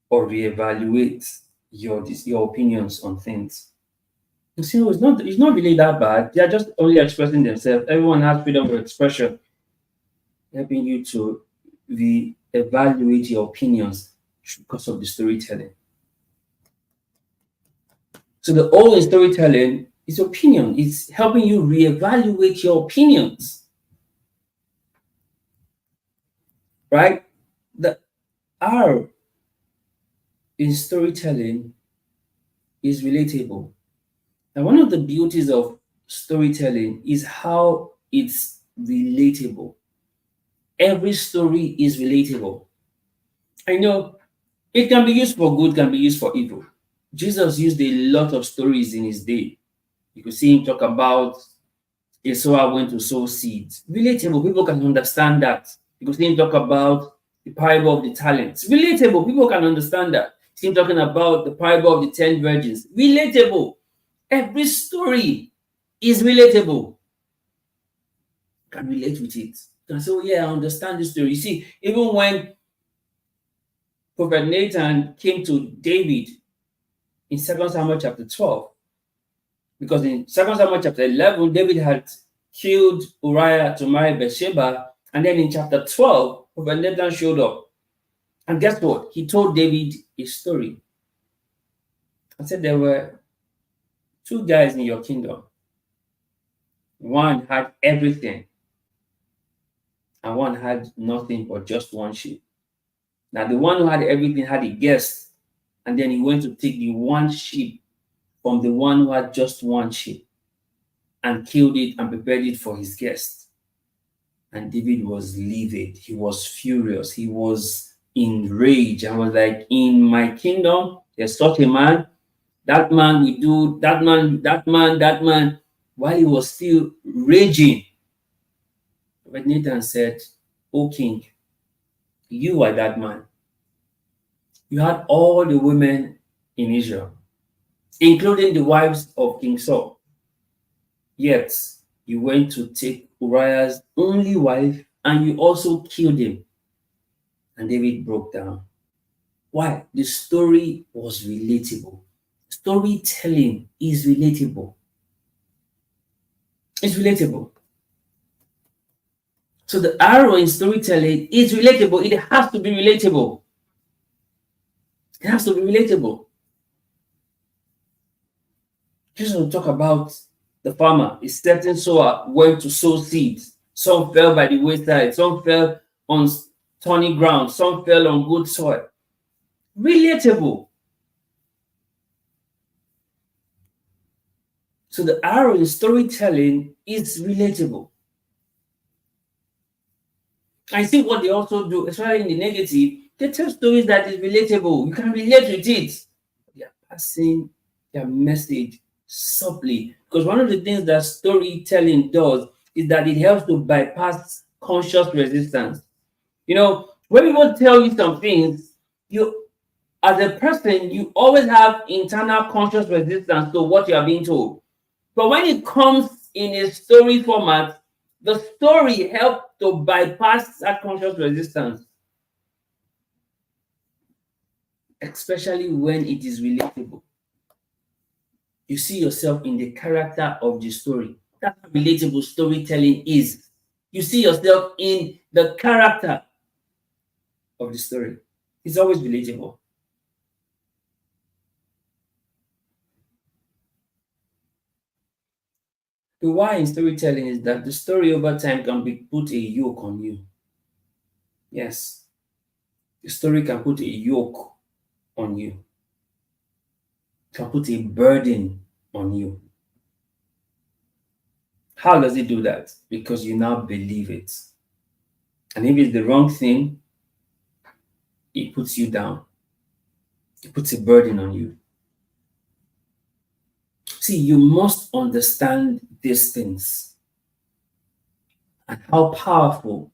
or reevaluate your opinions on things. You see, it's not really that bad. They are just only expressing themselves. Everyone has freedom of expression, helping you to reevaluate your opinions because of the storytelling. So the O in storytelling is opinion. It's helping you reevaluate your opinions. Right? The R in storytelling is relatable. And one of the beauties of storytelling is how it's relatable. Every story is relatable. I know it can be used for good, can be used for evil. Jesus used a lot of stories in his day. You could see him talk about a sower went to sow seeds. Relatable, people can understand that. You could see him talk about the parable of the talents. Relatable, people can understand that. See him talking about the parable of the 10 virgins. Relatable. Every story is relatable. You can relate with it. You can say, oh yeah, I understand this story. You see, even when Prophet Nathan came to David in 2 Samuel chapter 12, because in 2 Samuel chapter 11, David had killed Uriah to marry Bathsheba, and then in chapter 12, Prophet Nathan showed up. And guess what? He told David a story. I said there were two guys in your kingdom. One had everything, and one had nothing but just one sheep. Now, the one who had everything had a guest, and then he went to take the one sheep from the one who had just one sheep and killed it and prepared it for his guest. And David was livid. He was furious. He was enraged and was like, in my kingdom, there's such a man. That man will do, that man. While he was still raging, but Nathan said, O king, you are that man. You had all the women in Israel, including the wives of King Saul. Yet you went to take Uriah's only wife and you also killed him. And David broke down. Why? The story was relatable. Storytelling is relatable. It's relatable. So the arrow in storytelling is relatable. It has to be relatable. It has to be relatable. Just to talk about the farmer. A certain sower went to sow seeds. Some fell by the wayside. Some fell on thorny ground. Some fell on good soil. Relatable. So the arrow in storytelling is relatable. I think what they also do, especially in the negative, they tell stories that is relatable. You can relate with it. They are passing their message subtly. Because one of the things that storytelling does is that it helps to bypass conscious resistance. You know, when people tell you some things, you as a person, you always have internal conscious resistance to what you are being told. But when it comes in a story format, the story helps to bypass that conscious resistance, especially when it is relatable. You see yourself in the character of the story. That's how relatable storytelling is. You see yourself in the character of the story. It's always relatable. The why in storytelling is that the story over time can be put a yoke on you. Yes, the story can put a yoke on you, can put a burden on you. How does it do that? Because you now believe it. And if it's the wrong thing, it puts you down. It puts a burden on you. See, you must understand these things and how powerful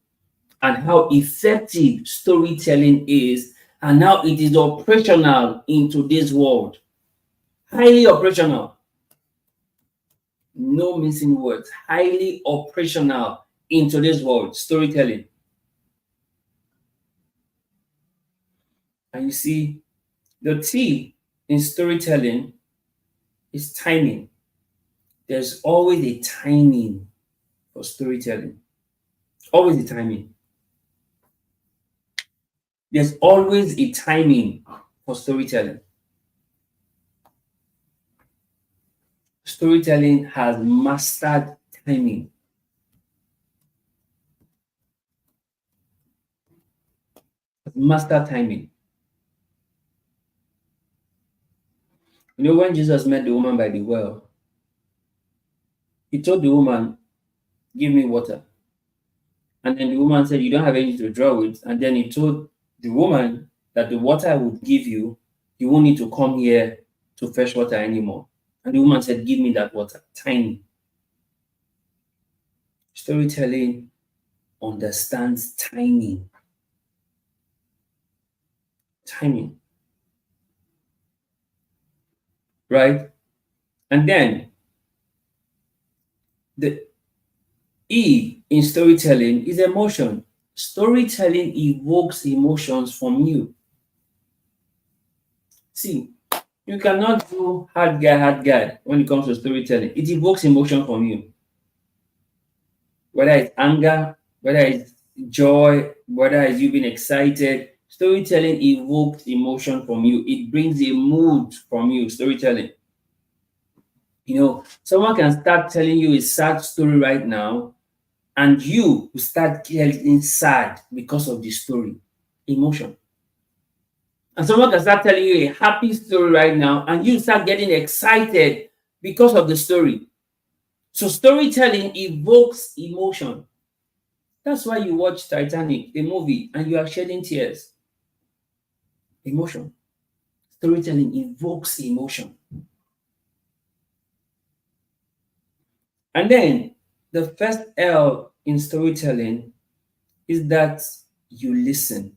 and how effective storytelling is and how it is operational in today's world. Highly operational. No missing words. Highly operational in today's world. Storytelling. And you see, the T in storytelling is timing. There's always a timing for storytelling. Always a timing. There's always a timing for storytelling. Storytelling has mastered timing. Master timing. You know, when Jesus met the woman by the well, he told the woman, "Give me water." And then the woman said, "You don't have anything to draw with." And then he told the woman that the water I would give you, you won't need to come here to fetch water anymore. And the woman said, "Give me that water." Tiny. Storytelling understands timing. Timing. Right? And then the E in storytelling is emotion. Storytelling evokes emotions from you. See, you cannot do hard guy when it comes to storytelling. It evokes emotion from you. Whether it's anger, whether it's joy, whether it's you being excited, storytelling evokes emotion from you. It brings a mood from you, storytelling. You know, someone can start telling you a sad story right now, and you will start getting sad because of the story. Emotion. And someone can start telling you a happy story right now, and you start getting excited because of the story. So storytelling evokes emotion. That's why you watch Titanic, a movie, and you are shedding tears. Emotion. Storytelling evokes emotion. And then the first L in storytelling is that you listen.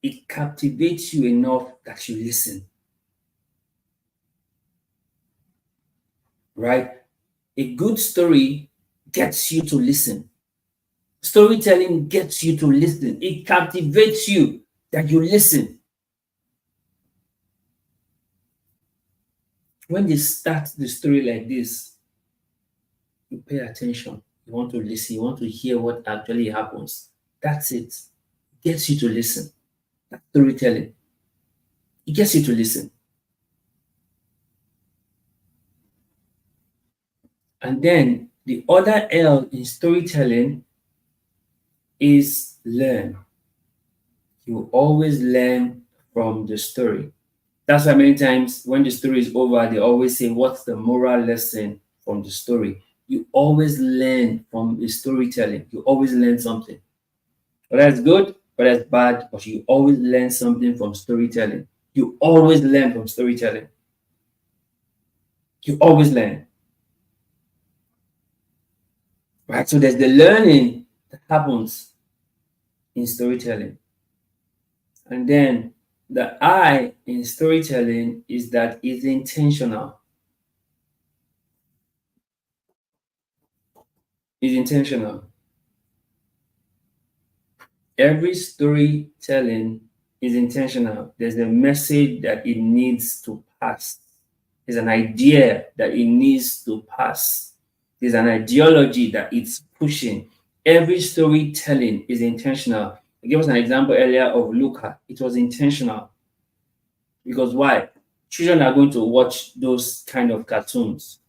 It captivates you enough that you listen. Right? A good story gets you to listen. Storytelling gets you to listen. It captivates you that you listen. When they start the story like this, you pay attention. You want to listen. You want to hear what actually happens. That's it. It gets you to listen. That's storytelling. It gets you to listen. And then the other L in storytelling is learn. You always learn from the story. That's why many times when the story is over, they always say, "What's the moral lesson from the story?" You always learn from the storytelling. You always learn something. Whether it's good, whether it's bad, but you always learn something from storytelling. You always learn from storytelling. You always learn. Right? So there's the learning that happens in storytelling. And then the I in storytelling is that it's intentional. It's intentional. Every storytelling is intentional. There's a message that it needs to pass. There's an idea that it needs to pass. There's an ideology that it's pushing. Every storytelling is intentional. I gave us an example earlier of Luca. It was intentional. Because why? Children are going to watch those kind of cartoons.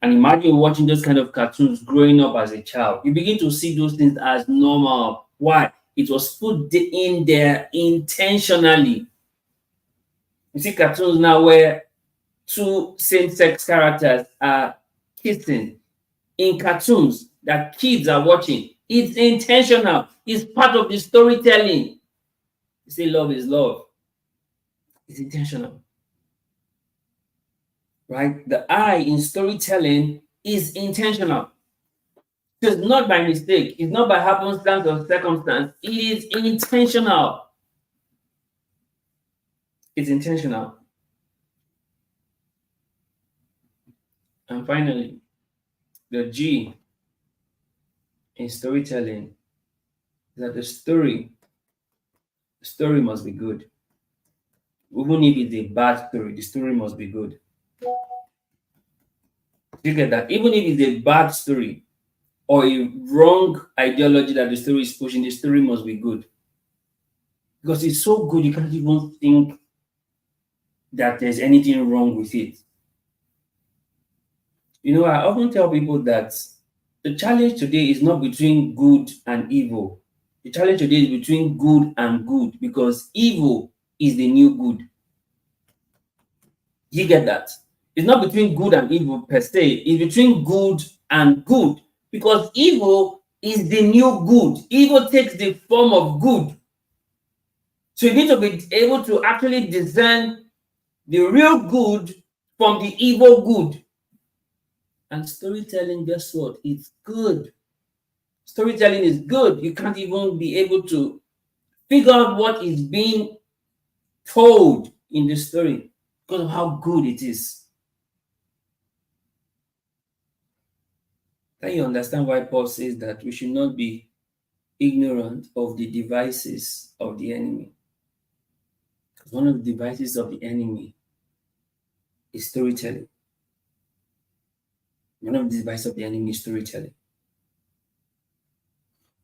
And imagine watching those kind of cartoons growing up as a child. You begin to see those things as normal. Why? It was put in there intentionally. You see cartoons now where two same-sex characters are kissing in cartoons that kids are watching. It's intentional. It's part of the storytelling. You say love is love. It's intentional. Right? The I in storytelling is intentional. It's not by mistake. It's not by happenstance or circumstance. It is intentional. It's intentional. And finally, the G in storytelling is that the story must be good. Even if it's a bad story, the story must be good. You get that? Even if it's a bad story or a wrong ideology that the story is pushing, the story must be good. Because it's so good, you can't even think that there's anything wrong with it. You know, I often tell people that the challenge today is not between good and evil. The challenge today is between good and good because evil is the new good. You get that? It's not between good and evil per se, it's between good and good. Because evil is the new good. Evil takes the form of good. So you need to be able to actually discern the real good from the evil good. And storytelling, guess what? It's good. Storytelling is good. You can't even be able to figure out what is being told in the story because of how good it is. Can you understand why Paul says that we should not be ignorant of the devices of the enemy? Because one of the devices of the enemy is storytelling. One of the devices of the enemy is storytelling.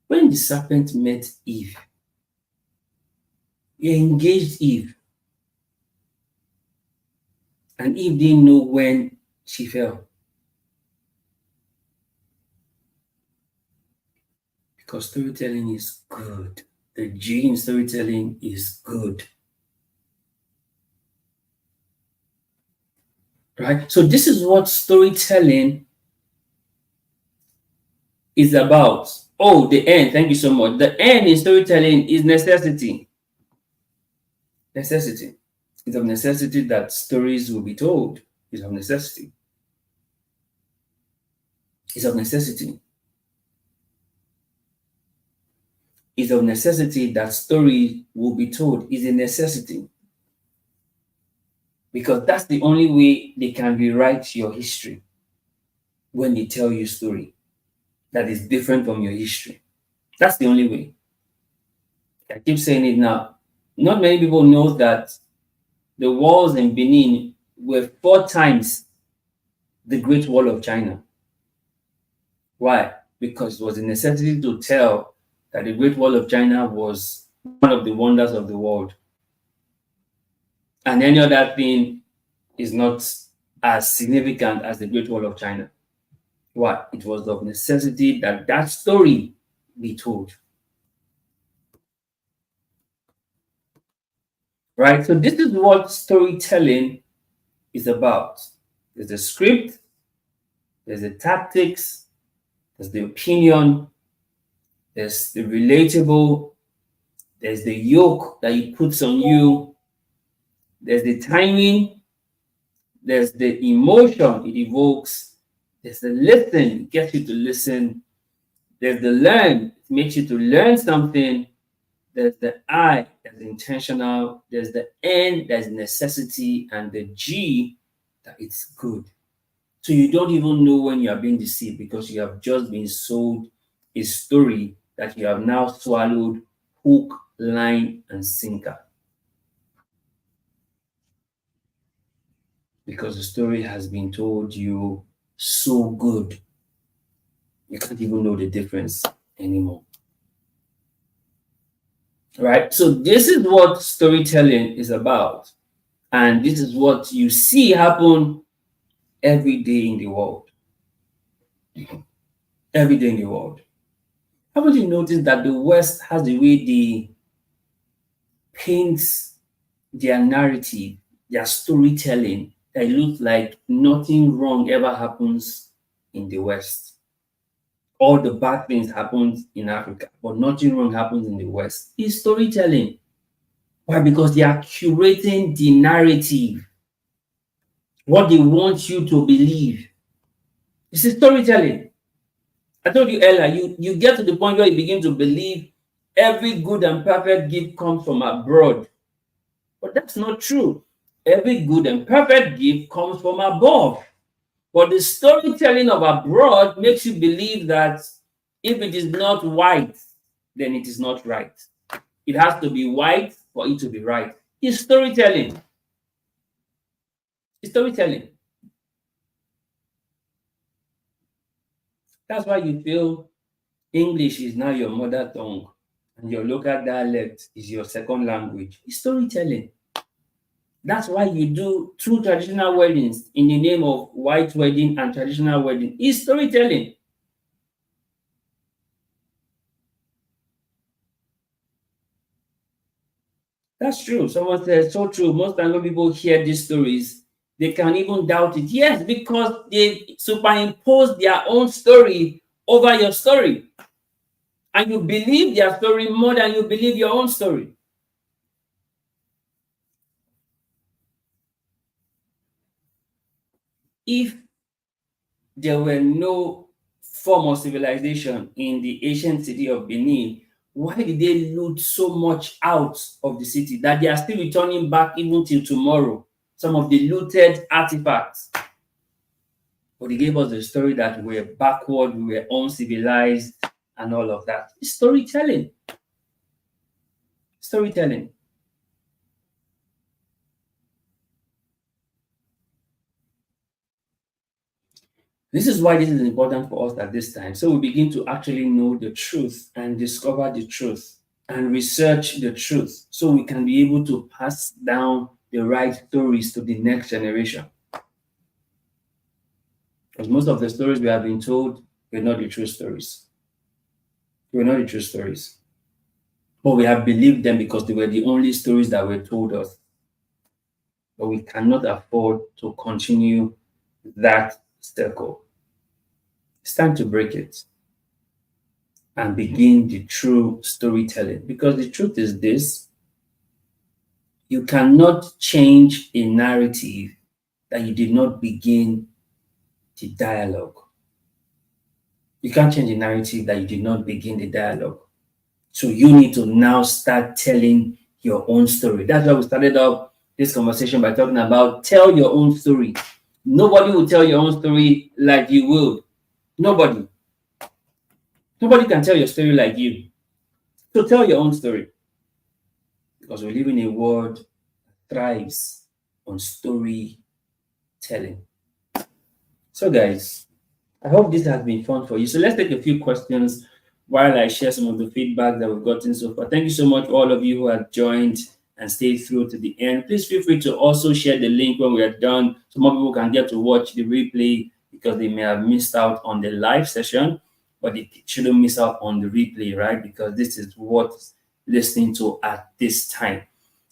When the serpent met Eve, he engaged Eve, and Eve didn't know when she fell. Because storytelling is good. The G in storytelling is good. Right? So this is what storytelling is about. Oh, the end. Thank you so much. The end in storytelling is necessity. Necessity. It's of necessity that stories will be told. It's of necessity. It's of necessity. It's of necessity that story will be told. Is a necessity. Because that's the only way they can rewrite your history when they tell you a story that is different from your history. That's the only way. I keep saying it now. Not many people know that the walls in Benin were 4 times the Great Wall of China. Why? Because it was a necessity to tell that the Great Wall of China was one of the wonders of the world. And any other thing is not as significant as the Great Wall of China. Why? It was of necessity that that story be told. Right? So this is what storytelling is about. There's a script, there's the tactics, there's the opinion, there's the relatable, there's the yoke that it puts on you, there's the timing, there's the emotion it evokes, there's the listen, it gets you to listen, there's the learn, it makes you to learn something, there's the I, that's intentional, there's the N, that's necessity, and the G, that it's good. So you don't even know when you are being deceived because you have just been sold a story that you have now swallowed hook, line, and sinker. Because the story has been told you so good, you can't even know the difference anymore. Right? So this is what storytelling is about. And this is what you see happen every day in the world. Every day in the world. Haven't you noticed that the West has the way they paint their narrative, their storytelling, that it looks like nothing wrong ever happens in the West? All the bad things happen in Africa, but nothing wrong happens in the West. It's storytelling. Why? Because they are curating the narrative, what they want you to believe. This is storytelling. I told you earlier, you get to the point where you begin to believe every good and perfect gift comes from abroad. But that's not true. Every good and perfect gift comes from above. But the storytelling of abroad makes you believe that if it is not white, then it is not right. It has to be white for it to be right. It's storytelling. It's storytelling. That's why you feel English is now your mother tongue and your local dialect is your second language. It's storytelling. That's why you do 2 traditional weddings in the name of white wedding and traditional wedding. It's storytelling. That's true. Someone said, so true. Most times when people hear these stories, They can even doubt it. Yes, because they superimpose their own story over your story. And you believe their story more than you believe your own story. If there were no form of civilization in the ancient city of Benin, why did they loot so much out of the city that they are still returning back even till tomorrow? Some of the looted artifacts. But they gave us the story that we were backward, we were uncivilized, and all of that. It's storytelling. Storytelling. This is why this is important for us at this time. So we begin to actually know the truth and discover the truth and research the truth so we can be able to pass down the right stories to the next generation. Because most of the stories we have been told were not the true stories. They were not the true stories. But we have believed them because they were the only stories that were told us. But we cannot afford to continue that circle. It's time to break it and begin the true storytelling. Because the truth is this: you cannot change a narrative that you did not begin the dialogue. You can't change a narrative that you did not begin the dialogue. So you need to now start telling your own story. That's why we started off this conversation by talking about tell your own story. Nobody will tell your own story like you will. Nobody. Nobody can tell your story like you. So tell your own story. Because we live in a world that thrives on storytelling. So guys, I hope this has been fun for you. So let's take a few questions while I share some of the feedback that we've gotten so far. Thank you so much, all of you who have joined and stayed through to the end. Please feel free to also share the link when we are done so more people can get to watch the replay because they may have missed out on the live session, but they shouldn't miss out on the replay, right? Because this is worth listening to at this time,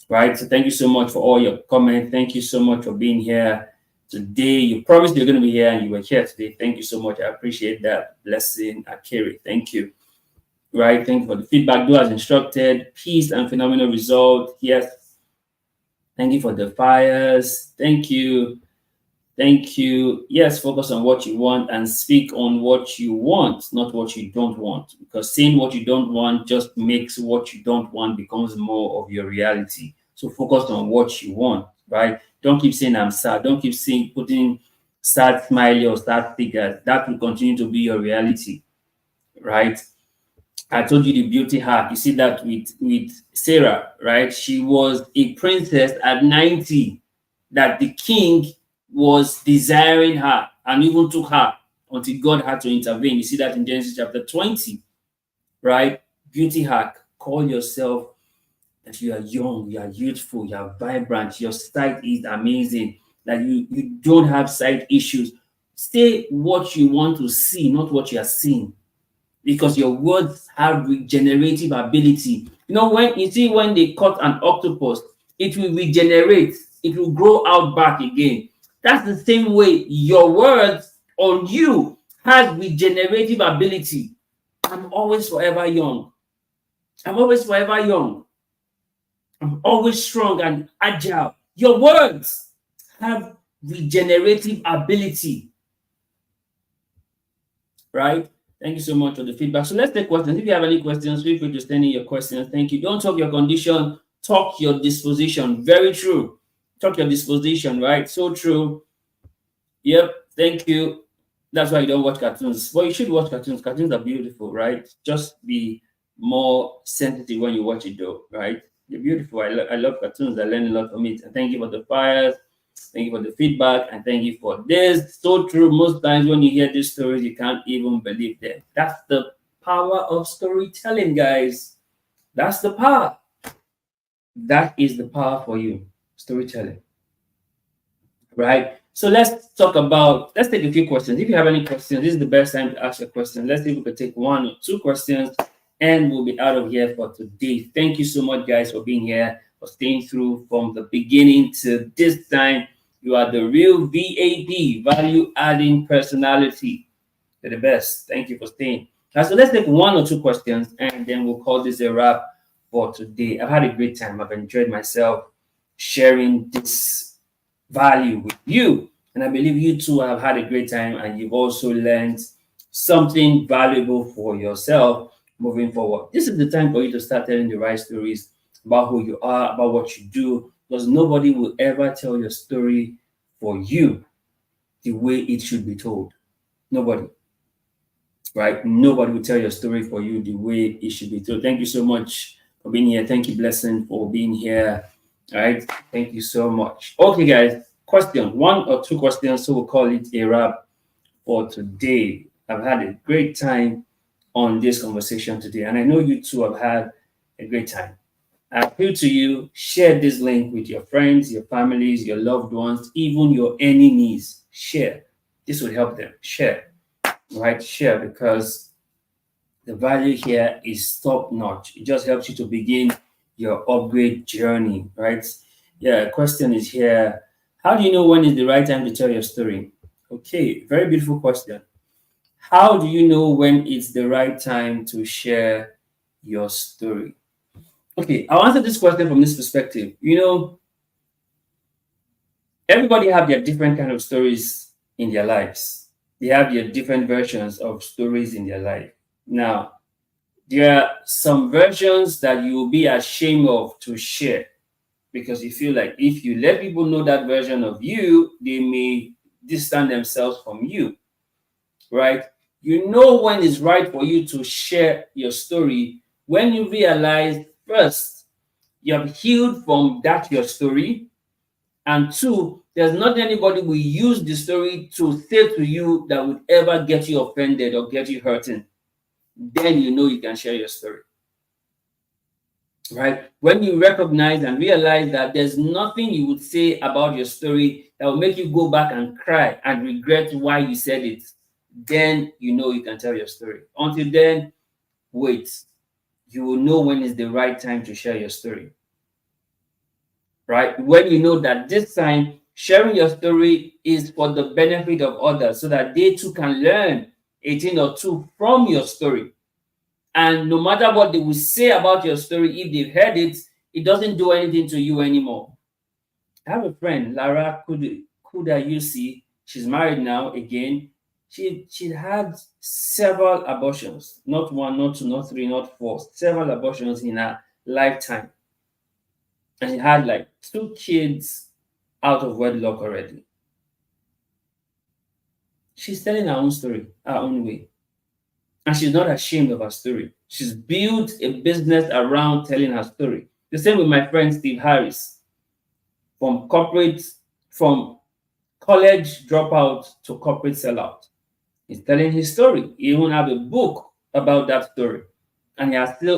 right? So thank you so much for all your comments. Thank you so much for being here today. You promised you're going to be here and you were here today. Thank you so much. I appreciate that. Blessing, Akiri. Thank you. Right. Thank you for the feedback. Do as instructed. Peace and phenomenal result. Yes. Thank you for the fires. Thank you. Thank you. Yes, focus on what you want and speak on what you want, not what you don't want. Because saying what you don't want just makes what you don't want becomes more of your reality. So focus on what you want, right? Don't keep saying I'm sad. Don't keep saying putting sad smiley or sad figures. That will continue to be your reality, right? I told you the beauty hack. You see that with Sarah, right? She was a princess at 90, that the king was desiring her and even took her until God had to intervene. You see that in Genesis chapter 20, right? Beauty hack. Call yourself that you are young, you are youthful, you are vibrant, your sight is amazing, that you don't have sight issues. Say what you want to see, not what you are seeing, because your words have regenerative ability. You know, when you see when they cut an octopus, it will regenerate, it will grow out back again. That's the same way your words on you has regenerative ability. I'm always forever young. I'm always forever young. I'm always strong and agile. Your words have regenerative ability, right? Thank you so much for the feedback. So let's take questions. If you have any questions, feel free to send in your questions. Thank you. Don't talk your condition, talk your disposition. Very true. Talk your disposition, right? So true. Yep. Thank you. That's why you don't watch cartoons. Well, you should watch cartoons. Cartoons are beautiful, right? Just be more sensitive when you watch it, though, right? They're beautiful. I love cartoons. I learn a lot from it. And thank you for the fires. Thank you for the feedback, and thank you for this. So true. Most times when you hear these stories, you can't even believe them. That's the power of storytelling, guys. That's the power. That is the power for you. Storytelling. Right? So let's take a few questions. If you have any questions, this is the best time to ask a question. Let's see if we can take one or two questions and we'll be out of here for today. Thank you so much, guys, for being here, for staying through from the beginning to this time. You are the real VAP, value adding personality. You're the best. Thank you for staying. Now, so let's take one or two questions and then we'll call this a wrap for today. I've had a great time. I've enjoyed myself sharing this value with you. And I believe you too have had a great time and you've also learned something valuable for yourself moving forward. This is the time for you to start telling the right stories about who you are, about what you do, because nobody will ever tell your story for you the way it should be told. Nobody, right? Nobody will tell your story for you the way it should be told. Thank you so much for being here. Thank you, Blessing, for being here. All right. Thank you so much. Okay, guys. Question one or two questions. So we'll call it a wrap for today. I've had a great time on this conversation today, and I know you too have had a great time. I appeal to you, share this link with your friends, your families, your loved ones, even your enemies. Share. This will help them. Share, right? Share, because the value here is top notch. It just helps you to begin your upgrade journey, right? Yeah, question is here. How do you know when is the right time to tell your story? Okay, very beautiful question. How do you know when it's the right time to share your story? Okay, I'll answer this question from this perspective. Everybody have their different kind of stories in their lives. They have their different versions of stories in their life. Now, there are some versions that you will be ashamed of to share because you feel like if you let people know that version of you, they may distance themselves from you, right? You know when it's right for you to share your story when you realize, first, you have healed from that your story, and two, there's not anybody will use the story to say to you that would ever get you offended or get you hurting. Then you know you can share your story, right? When you recognize and realize that there's nothing you would say about your story that will make you go back and cry and regret why you said it, then you know you can tell your story. Until then, wait. You will know when is the right time to share your story, right? When you know that this time sharing your story is for the benefit of others so that they too can learn a thing or two from your story. And no matter what they will say about your story, if they've heard it, it doesn't do anything to you anymore. I have a friend, Lara Kuda UC. She's married now again. She had several abortions, not one, not two, not three, not four, several abortions in her lifetime. And she had like 2 kids out of wedlock already. She's telling her own story, her own way. And she's not ashamed of her story. She's built a business around telling her story. The same with my friend Steve Harris. From college dropout to corporate sellout. He's telling his story. He even have a book about that story. And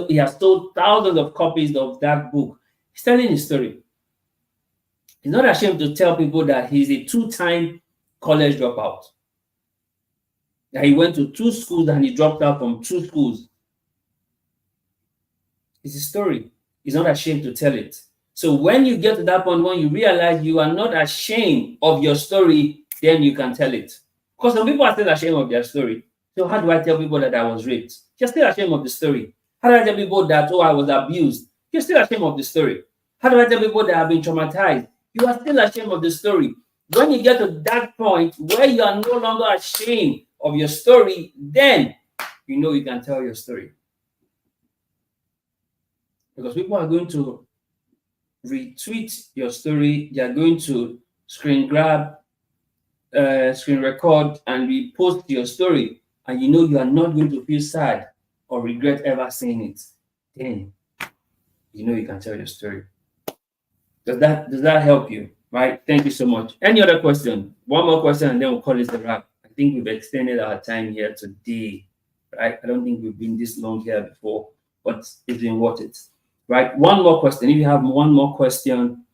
he has sold thousands of copies of that book. He's telling his story. He's not ashamed to tell people that he's a 2-time college dropout. That he went to 2 schools and he dropped out from 2 schools. It's a story. He's not ashamed to tell it. So when you get to that point, when you realize you are not ashamed of your story, then you can tell it. Because some people are still ashamed of their story. So how do I tell people that I was raped? You're still ashamed of the story. How do I tell people that, I was abused? You're still ashamed of the story. How do I tell people that I've been traumatized? You are still ashamed of the story. When you get to that point where you are no longer ashamed of your story, then you know you can tell your story. Because people are going to retweet your story, they are going to screen grab, screen record, and repost your story, and you know you are not going to feel sad or regret ever saying it. Then you know you can tell your story. Does that help you? Right? Thank you so much. Any other question? One more question, and then we'll call it a wrap. I think we've extended our time here today. Right? I don't think we've been this long here before, but it's been worth it. Right? One more question. If you have one more question,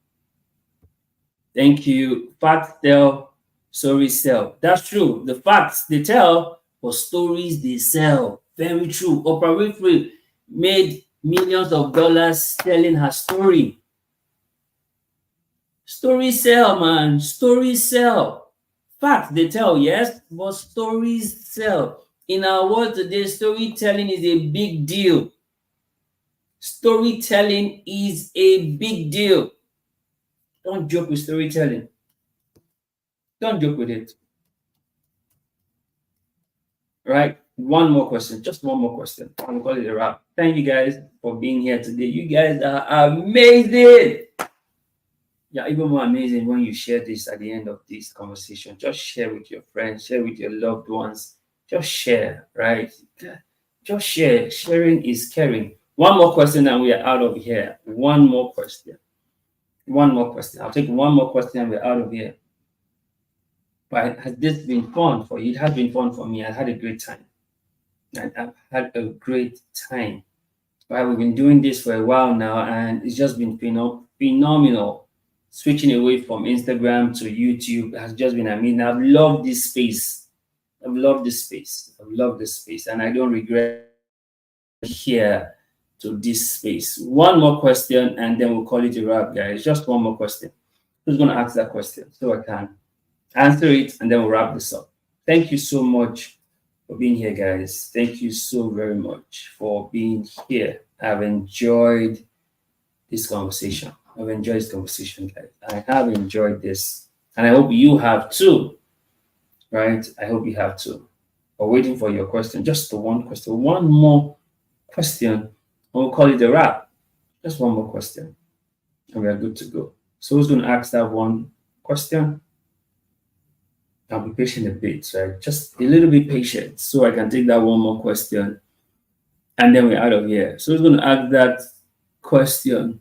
thank you. Facts tell, stories sell. That's true. The facts they tell, but stories they sell. Very true. Oprah Winfrey made millions of dollars telling her story. Stories sell, man. Stories sell. Facts they tell, yes, but stories sell. In our world today, storytelling is a big deal. Storytelling is a big deal. Don't joke with storytelling. Don't joke with it. Right? One more question. Just one more question. I'm call it a wrap. Thank you guys for being here today. You guys are amazing. Yeah, even more amazing when you share this at the end of this conversation. Just share with your friends, share with your loved ones. Just share, right? Just share. Sharing is caring. One more question and we are out of here. One more question. One more question. I'll take one more question and we're out of here. But has this been fun for you? It has been fun for me. I had a great time. I've had a great time. Right, we've been doing this for a while now, and it's just been phenomenal. Switching away from Instagram to YouTube has just been amazing. I've loved this space. I've loved this space. I've loved this space, and I don't regret here to this space. One more question, and then we'll call it a wrap, guys. Just one more question. Who's going to ask that question so I can answer it, and then we'll wrap this up. Thank you so much for being here, guys. Thank you so very much for being here. I've enjoyed this conversation. I've enjoyed this conversation, guys. I have enjoyed this, and I hope you have too. Right? I hope you have too. We're waiting for your question. Just the one question. One more question, and we'll call it a wrap. Just one more question, and we are good to go. So who's going to ask that one question? I'll be patient a bit, right? Just a little bit patient so I can take that one more question and then we're out of here. So who's going to ask that question?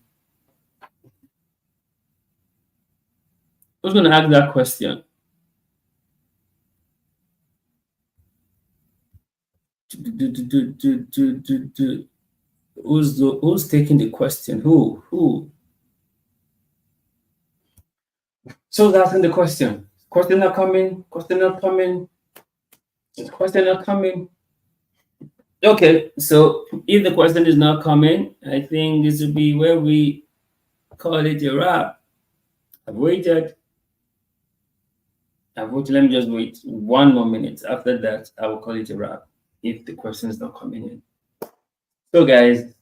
Who's going to ask that question? Who's taking the question? Who? So who's asking the question? Question not coming. Question not coming. Question not coming. Okay, so if the question is not coming, I think this will be where we call it a wrap. I've waited. Let me just wait one more minute. After that, I will call it a wrap if the question is not coming in. So, guys,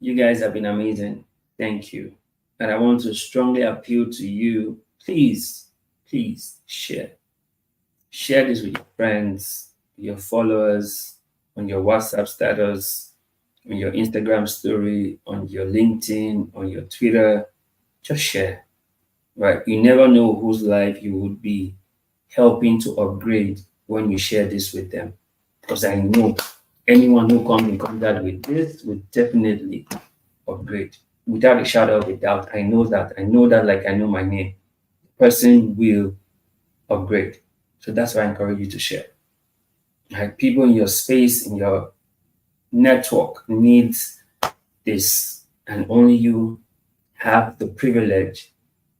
you guys have been amazing. Thank you. And I want to strongly appeal to you. Please share. Share this with your friends, your followers, on your WhatsApp status, on your Instagram story, on your LinkedIn, on your Twitter. Just share. Right? You never know whose life you would be helping to upgrade when you share this with them. Because I know anyone who comes in contact with this will definitely upgrade. Without a shadow of a doubt, I know that. I know that like I know my name. The person will upgrade. So that's why I encourage you to share. Like people in your space, in your network needs this, and only you have the privilege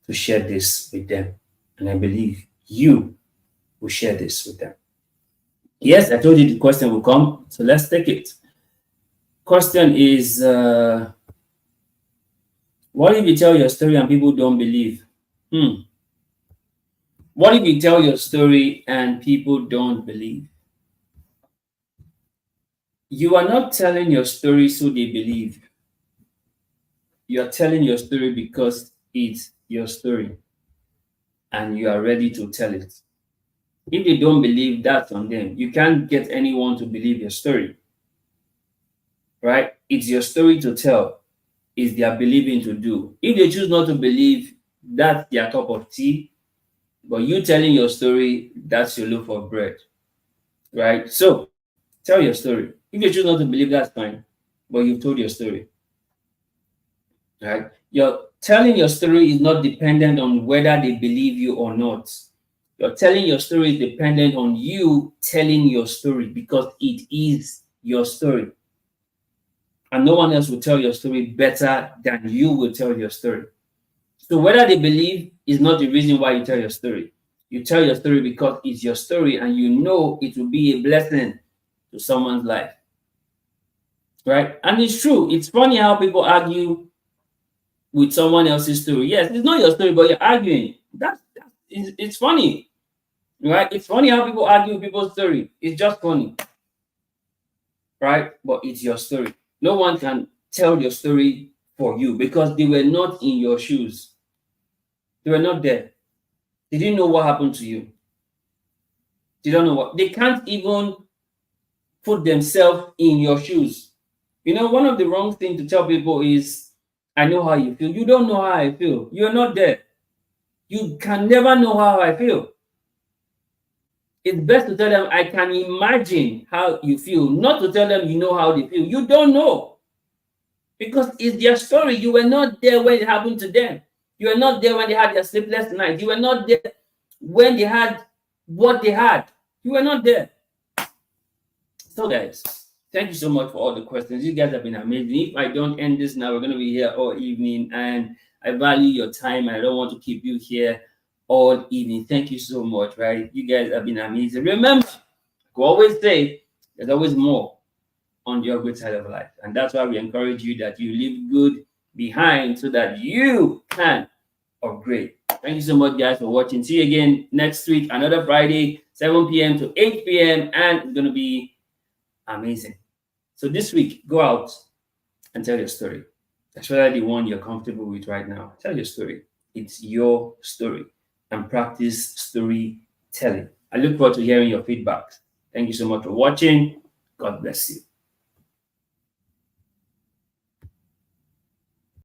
to share this with them. And I believe you will share this with them. Yes, I told you the question will come, so let's take it. Question is, what if you tell your story and people don't believe? What if you tell your story and people don't believe? You are not telling your story so they believe. You are telling your story because it's your story and you are ready to tell it. If they don't believe, that's on them. You can't get anyone to believe your story. Right? It's your story to tell. It's their believing to do. If they choose not to believe, that's their cup of tea. But you telling your story, that's your loaf of bread. Right? So tell your story. If they choose not to believe, that's fine. But you've told your story. Right? Your telling your story is not dependent on whether they believe you or not. You're telling your story is dependent on you telling your story because it is your story. And no one else will tell your story better than you will tell your story. So whether they believe is not the reason why you tell your story. You tell your story because it's your story and you know it will be a blessing to someone's life. Right? And it's true. It's funny how people argue with someone else's story. Yes, it's not your story, but you're arguing. It's funny, right? It's funny how people argue with people's story. It's just funny, right? But it's your story. No one can tell your story for you because they were not in your shoes. They were not there. They didn't know what happened to you. They don't know what. They can't even put themselves in your shoes. You know, one of the wrong things to tell people is, I know how you feel. You don't know how I feel. You're not there. You can never know how I feel. It's best to tell them, I can imagine how you feel, not to tell them you know how they feel. You don't know because it's their story. You were not there when it happened to them. You were not there when they had their sleepless nights. You were not there when they had what they had. You were not there. So, guys, thank you so much for all the questions. You guys have been amazing. If I don't end this now, we're going to be here all evening, and I value your time. I don't want to keep you here all evening. Thank you so much, right? You guys have been amazing. Remember, I always say there's always more on your good side of life, and that's why we encourage you that you leave good behind so that you can upgrade. Thank you so much, guys, for watching. See you again next week, another Friday, 7 p.m. to 8 p.m., and it's going to be amazing. So this week, go out and tell your story, especially the one you're comfortable with right now. Tell your story. It's your story, and practice storytelling. I look forward to hearing your feedback. Thank you so much for watching. God bless you.